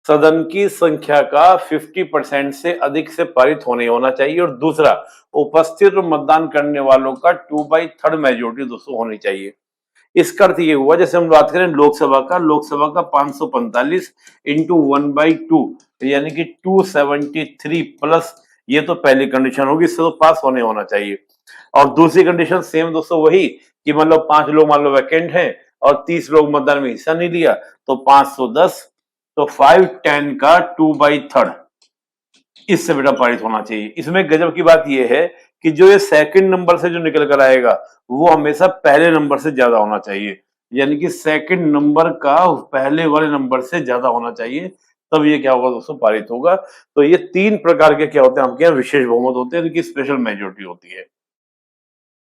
सदन की संख्या का 50% से अधिक से पारित होने होना चाहिए। और दूसरा, उपस्थित और मतदान करने वालों का 2/3 मेजोरिटी दोस्तों होनी चाहिए। इसका अर्थ ये हुआ, जैसे हम बात करें लोकसभा का 545 इंटू 1/2 यानी कि 273 प्लस, ये तो पहली कंडीशन होगी, इससे तो पास होने होना चाहिए। और दूसरी कंडीशन सेम दोस्तों वही कि मतलब 5 लोग मान लो वैकेंट हैं और 30 लोग मतदान में हिस्सा नहीं लिया, तो 510, तो 510 का 2/3 इससे बेटा पारित होना चाहिए। इसमें गजब की बात यह है कि जो ये सेकंड नंबर से जो निकल कर आएगा वो हमेशा पहले नंबर से ज्यादा होना चाहिए, यानी कि सेकंड नंबर का पहले वाले नंबर से ज्यादा होना चाहिए, तब ये क्या होगा दोस्तों, पारित होगा। तो ये 3 प्रकार के क्या होते हैं आपके यहाँ विशेष बहुमत होते हैं, इनकी स्पेशल मेजोरिटी होती है।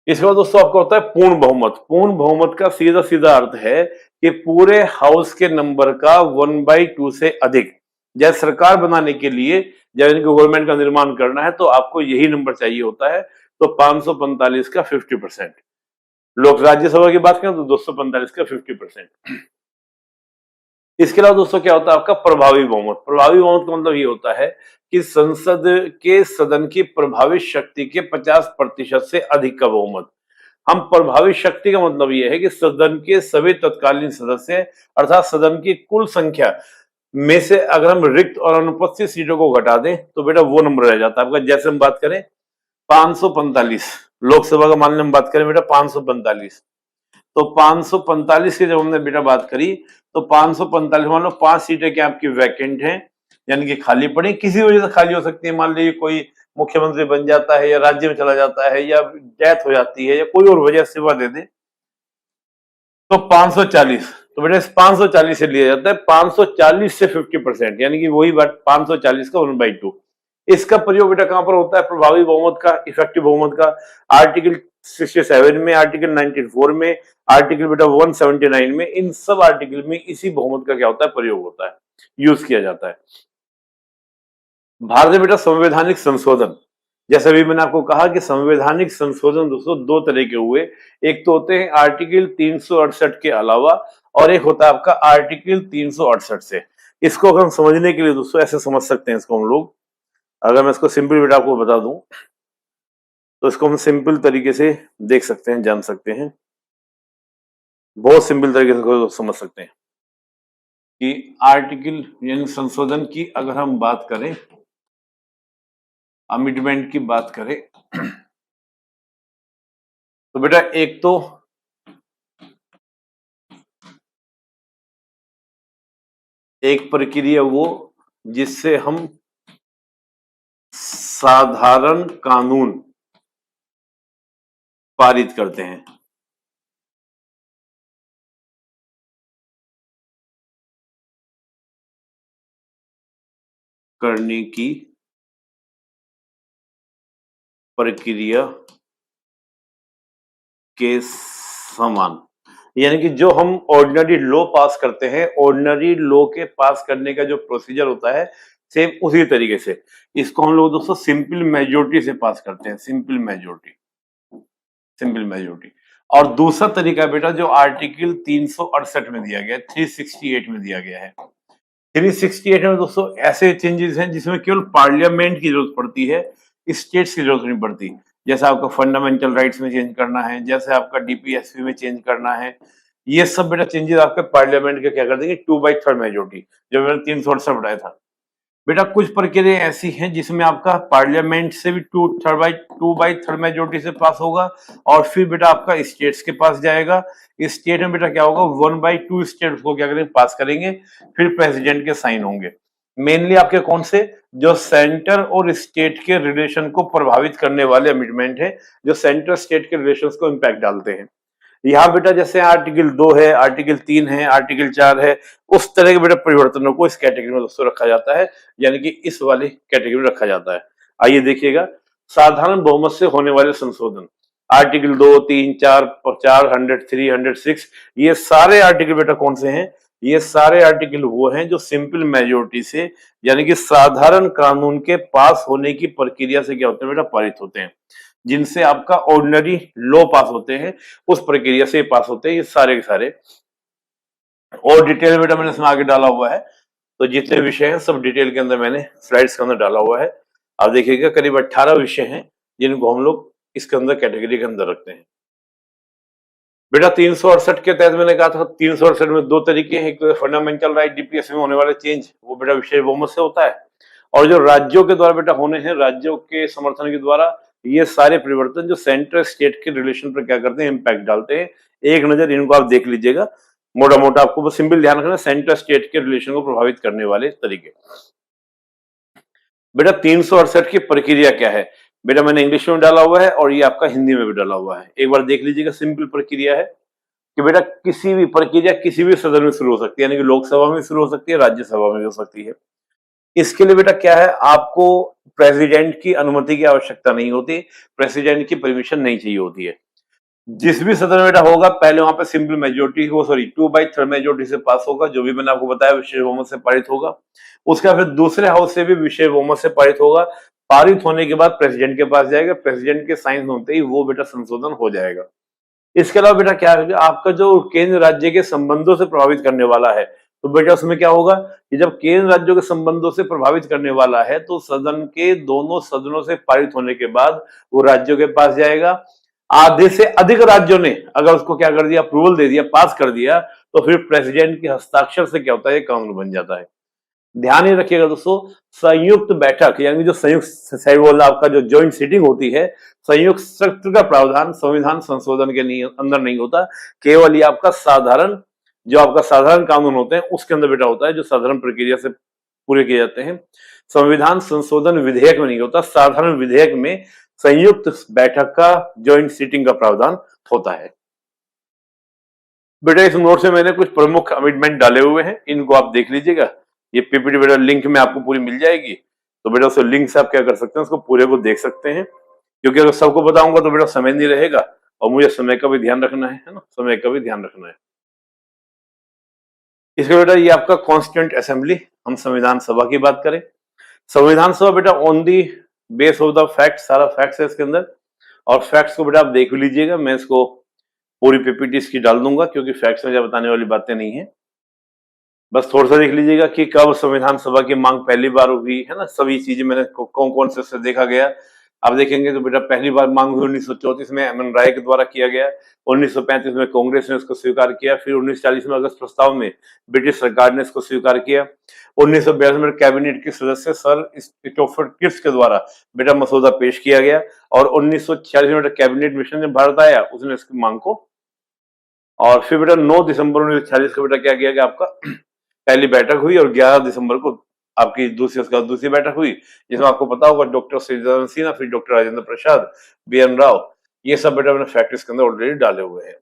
इसके बाद दोस्तों आपका होता है पूर्ण बहुमत। पूर्ण बहुमत का सीधा सीधा अर्थ है कि पूरे हाउस के नंबर का 1/2 से अधिक। जब सरकार बनाने के लिए, जब इनके गवर्नमेंट का निर्माण करना है, तो आपको यही नंबर चाहिए होता है। तो 545 का 50%। लोक राज्यसभा की बात करें तो 245 का 50%। इसके अलावा दोस्तों क्या होता है आपका प्रभावी बहुमत। प्रभावी बहुमत का मतलब ये होता है कि संसद के सदन की प्रभावी शक्ति के 50% से अधिक का बहुमत। हम प्रभावी शक्ति का मतलब ये है कि सदन के सभी तत्कालीन सदस्य अर्थात सदन की कुल संख्या में से अगर हम रिक्त और अनुपस्थित सीटों को घटा दें तो बेटा वो नंबर रह जाता है आपका। जैसे हम बात करें 545, लोकसभा का मान लें हम बात करें बेटा 545, तो 545 की जब हमने बेटा बात करी तो 545 मान लो 5 सीटें क्या आपकी वैकेंट हैं, यानी कि खाली पड़ी, किसी वजह से खाली हो सकती है। मान लीजिए कोई मुख्यमंत्री बन जाता है या राज्य में चला जाता है या डेथ हो जाती है या कोई और वजह सेवा दे दे, तो 540, तो बेटा इस 540 से लिया जाता है 540 से 50%, यानी कि वही बात 540 का 1/2। इसका प्रयोग बेटा कहां पर होता है, प्रभावी बहुमत का, इफेक्टिव बहुमत का, आर्टिकल 67 में, आर्टिकल 94 में, आर्टिकल बेटा 179 में, इन सब आर्टिकल में इसी बहुमत का क्या होता है, प्रयोग होता है, यूज किया जाता है। भारत में बेटा संवैधानिक संशोधन, जैसे अभी मैंने आपको कहा कि संवैधानिक संशोधन दोस्तों 2 तरह के हुए। एक तो होते हैं आर्टिकल 368 के अलावा और एक होता है आपका आर्टिकल 368 से। इसको अगर हम समझने के लिए दोस्तों ऐसे समझ सकते हैं इसको हम लोग, अगर मैं इसको सिंपल बेटा आपको बता दूं तो इसको हम सिंपल तरीके से देख सकते हैं, जान सकते हैं, बहुत सिंपल तरीके से समझ सकते हैं कि आर्टिकल यानी संशोधन की अगर हम बात करें, अमेंडमेंट की बात करें, तो बेटा एक तो 368 का 2/3 एक प्रक्रिया वो जिससे हम साधारण कानून पारित करते हैं। करने की प्रक्रिया के समान, यानी कि जो हम ऑर्डिनरी लॉ पास करते हैं, ऑर्डिनरी लॉ के पास करने का जो प्रोसीजर होता है, सेम उसी तरीके से इसको हम लोग दोस्तों सिंपल मेजोरिटी से पास करते हैं। Simple majority, simple majority. और दूसरा तरीका बेटा जो आर्टिकल 368 में दिया गया है, 368 में दिया गया है। 368 में दोस्तों ऐसे चेंजेस हैं जिसमें केवल पार्लियामेंट की जरूरत पड़ती है, स्टेट्स की जरूरत नहीं पड़ती। जैसे आपका फंडामेंटल राइट्स में चेंज करना है, जैसे आपका डीपीएसपी में चेंज करना है, ये सब बेटा चेंजेस आपके पार्लियामेंट के क्या कर देंगे, 2/3 मेजोरिटी, जो मैंने 368 बताया था। बेटा कुछ प्रक्रिया ऐसी हैं जिसमें आपका पार्लियामेंट से भी 2/3 मेजोरिटी से पास होगा, और फिर बेटा आपका स्टेट्स के पास जाएगा। स्टेट में बेटा क्या होगा, 1/2 स्टेट को क्या करेंगे, पास करेंगे, फिर प्रेसिडेंट के साइन होंगे। मेनली आपके कौन से, जो सेंटर और स्टेट के रिलेशन को प्रभावित करने वाले अमेंडमेंट है, जो सेंटर स्टेट के रिलेशंस को इम्पैक्ट डालते हैं। यहाँ बेटा जैसे आर्टिकल 2 है, आर्टिकल 3 है, आर्टिकल 4 है, उस तरह के बेटा परिवर्तनों को इस कैटेगरी में दोस्तों रखा जाता है, यानी कि इस वाली कैटेगरी में रखा जाता है। आइए देखिएगा, साधारण बहुमत से होने वाले संशोधन, आर्टिकल 2, 3, 4, 100, 106, ये सारे आर्टिकल बेटा कौन से हैं, ये सारे आर्टिकल वो हैं जो सिंपल मेजोरिटी से, यानी कि साधारण कानून के पास होने की प्रक्रिया से क्या होते हैं बेटा, पारित होते हैं। जिनसे आपका ऑर्डिनरी लॉ पास होते हैं, उस प्रक्रिया से पास होते हैं ये सारे के सारे। और डिटेल बेटा मैंने इसमें आगे डाला हुआ है, तो जितने विषय हैं सब डिटेल के अंदर मैंने स्लाइड्स के अंदर डाला हुआ है। आप देखिएगा करीब 18 विषय हैं जिनको हम लोग इसके अंदर कैटेगरी के अंदर रखते हैं। बेटा 368 के तहत मैंने कहा था, 368 में दो तरीके हैं, एक तो फंडामेंटल राइट डीपीएस में होने वाले चेंज, वो बेटा विषय बहुमत से होता है, और जो राज्यों के द्वारा बेटा होने हैं, राज्यों के समर्थन के द्वारा, ये सारे परिवर्तन जो सेंटर स्टेट के रिलेशन पर क्या करते हैं, इम्पैक्ट डालते हैं। एक नजर इनको आप देख लीजिएगा, मोटा मोटा आपको बस सिंपल ध्यान रखना, सेंटर स्टेट के रिलेशन को प्रभावित करने वाले तरीके। बेटा 368 की प्रक्रिया क्या है, बेटा मैंने इंग्लिश में डाला हुआ है और ये आपका हिंदी में भी डाला हुआ है, एक बार देख लीजिएगा। सिंपल प्रक्रिया है कि बेटा किसी भी प्रक्रिया किसी भी सदन में शुरू हो सकती है, यानी कि लोकसभा में शुरू हो सकती है, राज्यसभा में भी हो सकती है। इसके लिए बेटा क्या है, आपको प्रेसिडेंट की अनुमति की आवश्यकता नहीं होती, प्रेसिडेंट की परमिशन नहीं चाहिए होती है। जिस भी सदन में बेटा होगा, पहले वहां पे सिंपल मेजोरिटी को, सॉरी 2/3 मेजोरिटी से पास होगा, जो भी मैंने आपको बताया विशेष बहुमत से पारित होगा। उसका फिर दूसरे हाउस से भी विशेष बहुमत से पारित होगा। पारित होने के बाद प्रेसिडेंट के पास जाएगा, प्रेसिडेंट के साइन होते ही वो बेटा संशोधन हो जाएगा। इसके अलावा बेटा क्या है, आपका जो केंद्र राज्य के संबंधों से प्रभावित करने वाला है, तो बेटा उसमें क्या होगा कि जब केंद्र राज्यों के संबंधों से प्रभावित करने वाला है, तो सदन के दोनों सदनों से पारित होने के बाद वो राज्यों के पास जाएगा। आधे से अधिक राज्यों ने अगर उसको क्या कर दिया, अप्रूवल दे दिया, पास कर दिया, तो फिर प्रेसिडेंट के हस्ताक्षर से क्या होता है, कानून बन जाता है। ध्यान ही रखिएगा दोस्तों, संयुक्त बैठक यानी जो संयुक्त आपका जो ज्वाइंट सीटिंग होती है, संयुक्त सत्र का प्रावधान संविधान संशोधन के अंदर नहीं होता, केवल ये आपका साधारण, जो आपका साधारण कानून होते हैं उसके अंदर बेटा होता है, जो साधारण प्रक्रिया से पूरे किए जाते हैं। संविधान संशोधन विधेयक में नहीं होता, साधारण विधेयक में संयुक्त बैठक का, ज्वाइंट सीटिंग का प्रावधान होता है। बेटा इस नोट से मैंने कुछ प्रमुख अमेंडमेंट डाले हुए हैं, इनको आप देख लीजिएगा। ये पीपीटी बेटा लिंक में आपको पूरी मिल जाएगी, तो बेटा उस लिंक से आप क्या कर सकते हैं, उसको पूरे को देख सकते हैं, क्योंकि अगर सबको बताऊंगा तो बेटा समय नहीं रहेगा, और मुझे समय का भी ध्यान रखना है ना, समय का भी ध्यान रखना है। इसमें बेटा ये आपका कॉन्स्टिट्यूएंट असेंबली, हम संविधान सभा की बात करें, संविधान सभा बेटा on the base of the fact, सारा फैक्ट्स है इसके अंदर, और फैक्ट्स को बेटा आप देख लीजिएगा। मैं इसको पूरी पीपीटी इसकी डाल दूंगा, क्योंकि फैक्ट्स में बताने वाली बातें नहीं है, बस थोड़ा सा देख लीजिएगा कि कब संविधान सभा की मांग पहली बार हुई है ना, सभी चीजें मैंने कौन कौन से देखा गया। आप देखेंगे तो बेटा पहली बार मांग हुई 1934 में एम एन राय के द्वारा किया गया, 1935 में कांग्रेस ने इसको स्वीकार किया, फिर 1940 में अगस्त प्रस्ताव में ब्रिटिश सरकार ने इसको स्वीकार किया, 1942 में कैबिनेट के सदस्य सर स्टोफर्ड क्रिप्स के द्वारा बेटा मसौदा पेश किया गया, और 1946 में बेटा कैबिनेट मिशन जब भारत आया उसने इसकी मांग को, और फिर बेटा 9 दिसंबर 1946 को बेटा क्या किया गया आपका पहली बैठक हुई और 11 दिसंबर को आपकी दूसरी बैठक हुई, जिसमें आपको पता होगा डॉक्टर सचिदानंद सिन्हा, फिर डॉक्टर राजेंद्र प्रसाद, BN राव, ये सब बेटा मैंने फैक्ट इसके अंदर ऑलरेडी डाले हुए हैं।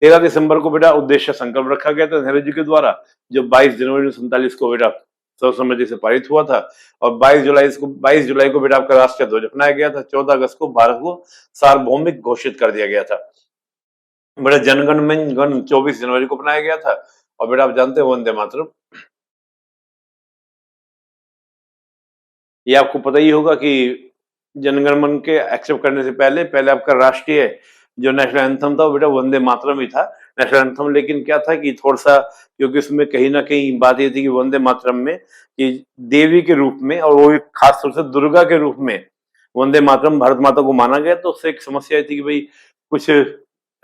13 दिसंबर को बेटा उद्देश्य संकल्प रखा गया था नेहरू जी के द्वारा, जो 22 जनवरी 1947 को बेटा सर्वसम्मति से पारित हुआ था, और 22 जुलाई को बेटा आपका राष्ट्रीय ध्वज अपनाया गया था। 14 अगस्त को भारत को सार्वभौमिक घोषित कर दिया गया था। बेटा जनगण मन गण 24 जनवरी को अपनाया गया था, और बेटा आप जानते हैं वंदे मातरम, ये आपको पता ही होगा कि जनगण मन के एक्सेप्ट करने से पहले आपका राष्ट्रीय जो नेशनल एंथम था वो बेटा वंदे मातरम ही था नेशनल एंथम। लेकिन क्या था कि थोड़ा सा, क्योंकि उसमें कहीं ना कहीं बात ये थी कि वंदे मातरम में कि देवी के रूप में, और वो खास तौर से दुर्गा के रूप में वंदे मातरम भारत माता को माना गया, तो उससे एक समस्या थी कि भाई कुछ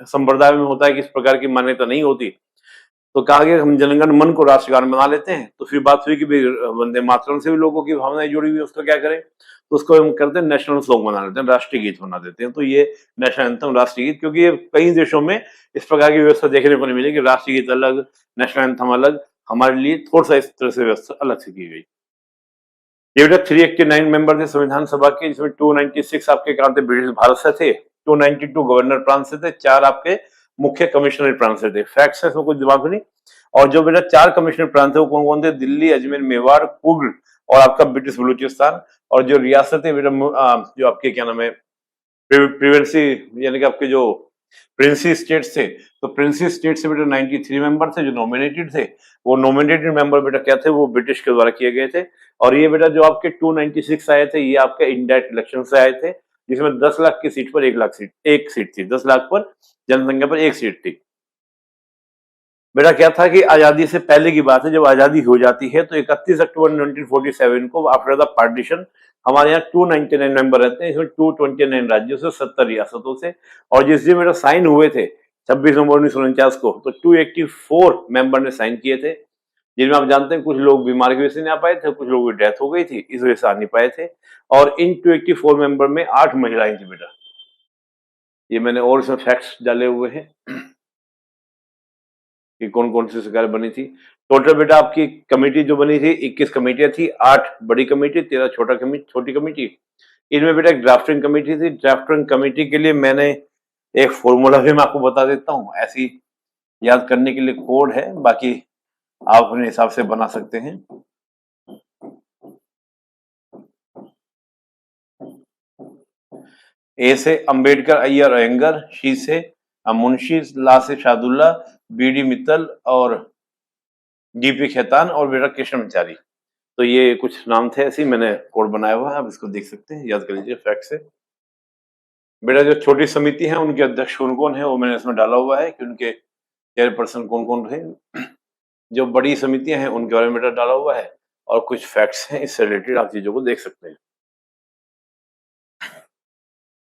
संप्रदाय में होता है कि इस प्रकार की मान्यता नहीं होती, तो कहा गया हम जनगण मन को राष्ट्रगान बना लेते हैं। तो फिर बात हुई कि भाई वंदे मातरम से भी लोगों की भावनाएं जुड़ी हुई है, उसका क्या करें, तो उसको हम करते हैं नेशनल सॉन्ग बना लेते हैं, राष्ट्रीय गीत बना देते हैं। तो ये नेशनल एंथम राष्ट्रीय गीत, क्योंकि ये कई देशों में इस प्रकार की व्यवस्था देखने को नहीं मिली कि राष्ट्रीय गीत अलग, नेशनल एंथम अलग, हमारे लिए थोड़ा सा इस तरह से व्यवस्था अलग से की गई। ये बेटा 389 मेंबर थे संविधान सभा के, जिसमें 296 आपके कहा थे ब्रिटिश भारत से थे, 292 गवर्नर प्रांत से थे, 4 आपके मुख्य कमिश्नर प्रांत से थे। फैक्ट्स है, इसमें कुछ दिमाग नहीं। और जो बेटा 4 कमिश्नर प्रांत थे वो कौन कौन थे, दिल्ली, अजमेर, मेवाड़, कुर्ग और आपका ब्रिटिश बलूचिस्तान। और जो रियासतें बेटा जो आपके क्या नाम है प्रिवेंसी, यानी कि आपके जो प्रिंसी स्टेट्स थे, तो प्रिंसी स्टेट से बेटा 93 मेंबर थे जो नॉमिनेटेड थे। वो नॉमिनेटेड मेंबर बेटा क्या थे, वो ब्रिटिश के द्वारा किए गए थे। और ये बेटा जो आपके 296 आए थे, ये आपके इनडायरेक्ट इलेक्शन से आए थे, जिसमें 10 लाख की सीट पर 1 सीट थी, 10 लाख पर जनसंख्या पर 1 सीट थी। बेटा क्या था कि आजादी से पहले की बात है, जब आजादी हो जाती है तो 31 अक्टूबर 1947 को आफ्टर द पार्टीशन हमारे यहाँ 299 मेंबर रहते हैं, इसमें 229 राज्यों से, 70 रियासतों से। और जिस दिन मेरा साइन हुए थे 26 नवंबर 1949 को, तो 284 मेंबर ने साइन किए थे, जिनमें आप जानते हैं कुछ लोग बीमार की वजह से नहीं आ पाए थे, कुछ लोगों की डेथ हो गई थी, इस वजह से आ नहीं पाए थे। और इन 284 मेंबर में 8 महिलाएं थी बेटा, ये मैंने और इसमें फैक्ट्स डाले हुए हैं कि कौन कौन सी सरकार बनी थी। टोटल बेटा आपकी कमेटी जो बनी थी 21 कमेटियां थी, 8 बड़ी कमेटी, 13 छोटी कमेटी। इनमें बेटा एक ड्राफ्टिंग कमेटी थी। ड्राफ्टिंग कमेटी के लिए मैंने एक फॉर्मूला भी मैं आपको बता देता हूँ, ऐसी याद करने के लिए कोड है, बाकी आप अपने हिसाब से बना सकते हैं। ए से अंबेडकर, अय्यर, अयंगर, शी से मुंशी, ला से शादुल्ला, बीडी मित्तल और डीपी खेतान और बेटा कृष्णमचारी। तो ये कुछ नाम थे, ऐसे मैंने कोड बनाया हुआ है, आप इसको देख सकते हैं, याद कर लीजिए फैक्ट से। बेटा जो छोटी समिति है उनके अध्यक्ष कौन कौन है वो मैंने इसमें डाला हुआ है कि उनके चेयरपर्सन कौन कौन रहे। जो बड़ी समितियां हैं उनके बारे में बेटा डाला हुआ है, और कुछ फैक्ट्स हैं इससे रिलेटेड, आप चीजों को देख सकते हैं।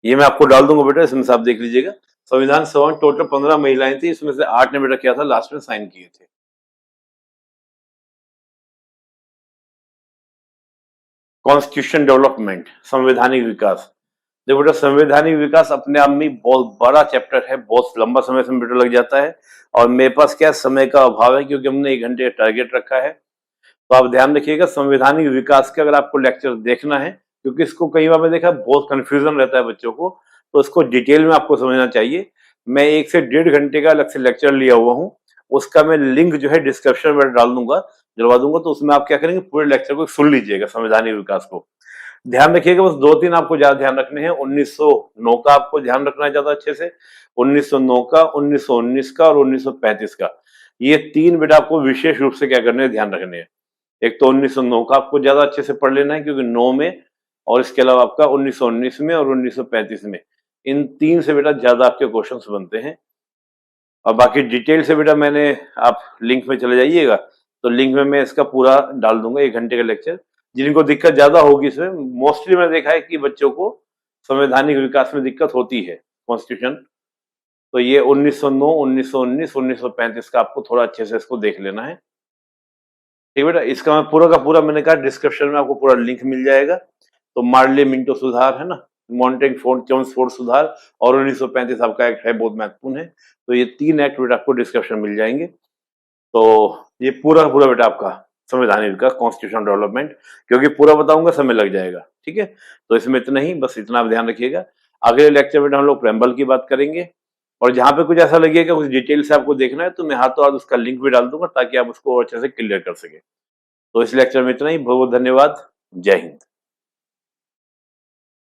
ये मैं आपको डाल दूंगा बेटा, इसमें से आप देख लीजिएगा। संविधान सभा में टोटल 15 महिलाएं थी, इसमें से 8 ने बेटा किया था लास्ट में साइन किए थे। कॉन्स्टिट्यूशन डेवलपमेंट, संवैधानिक विकास। देखो बेटा संवैधानिक विकास अपने आप में बहुत बड़ा चैप्टर है, बहुत लंबा समय से बेटा लग जाता है, और मेरे पास क्या समय का अभाव है, क्योंकि हमने 1 घंटे का टारगेट रखा है। तो आप ध्यान रखिएगा संवैधानिक विकास का अगर आपको लेक्चर देखना है, क्योंकि इसको कई बार मैं देखा बहुत कंफ्यूजन रहता है बच्चों को, तो इसको डिटेल में आपको समझना चाहिए। मैं 1 से 1.5 घंटे का अलग से लेक्चर लिया हुआ हूँ, उसका मैं लिंक जो है डिस्क्रिप्शन में डाल दूंगा, दिलवा दूंगा, तो उसमें आप क्या करेंगे पूरे लेक्चर को सुन लीजिएगा संवैधानिक विकास को। ध्यान रखिएगा बस 2-3 आपको ज्यादा ध्यान रखने हैं। 1909 का आपको ध्यान रखना है ज्यादा अच्छे से, 1909 का, 1919 का और 1935 का, ये 3 बेटा आपको विशेष रूप से क्या करने हैं, ध्यान रखने हैं। एक तो 1909 का आपको ज्यादा अच्छे से पढ़ लेना है, क्योंकि 9 में, और इसके अलावा आपका 1919 में और 1935 में, इन 3 से बेटा ज्यादा आपके क्वेश्चंस बनते हैं। और बाकी डिटेल से बेटा मैंने, आप लिंक में चले जाइएगा, तो लिंक में मैं इसका पूरा डाल दूंगा 1 घंटे का लेक्चर। जिनको दिक्कत ज्यादा होगी इसमें, मोस्टली मैंने देखा है कि बच्चों को संवैधानिक विकास में दिक्कत होती है, कॉन्स्टिट्यूशन, तो ये 1909, 1919, 1935 का आपको थोड़ा अच्छे से इसको देख लेना है, ठीक बेटा। इसका मैं पूरा का पूरा, मैंने कहा डिस्क्रिप्शन में आपको पूरा लिंक मिल जाएगा। तो मार्ले मिंटो सुधार है ना, मॉन्टेग फोर्ड चेम्सफोर्ड सुधार, और 1935 आपका एक्ट है, बहुत महत्वपूर्ण है। तो ये 3 एक्ट बेटा आपको डिस्क्रिप्शन मिल जाएंगे। तो ये पूरा पूरा बेटा आपका संवैधानिक का कॉन्स्टिट्यूशन डेवलपमेंट, क्योंकि पूरा बताऊंगा समय लग जाएगा, ठीक है। तो इसमें इतना ही, बस इतना आप ध्यान रखिएगा। अगले लेक्चर में हम लोग प्रेम्बल की बात करेंगे, और जहां पे कुछ ऐसा लगेगा कुछ डिटेल से आपको देखना है तो मैं हाथों हाथ उसका लिंक भी डाल दूंगा ताकि आप उसको अच्छे से क्लियर कर सके। तो इस लेक्चर में इतना ही, बहुत बहुत धन्यवाद। जय हिंद।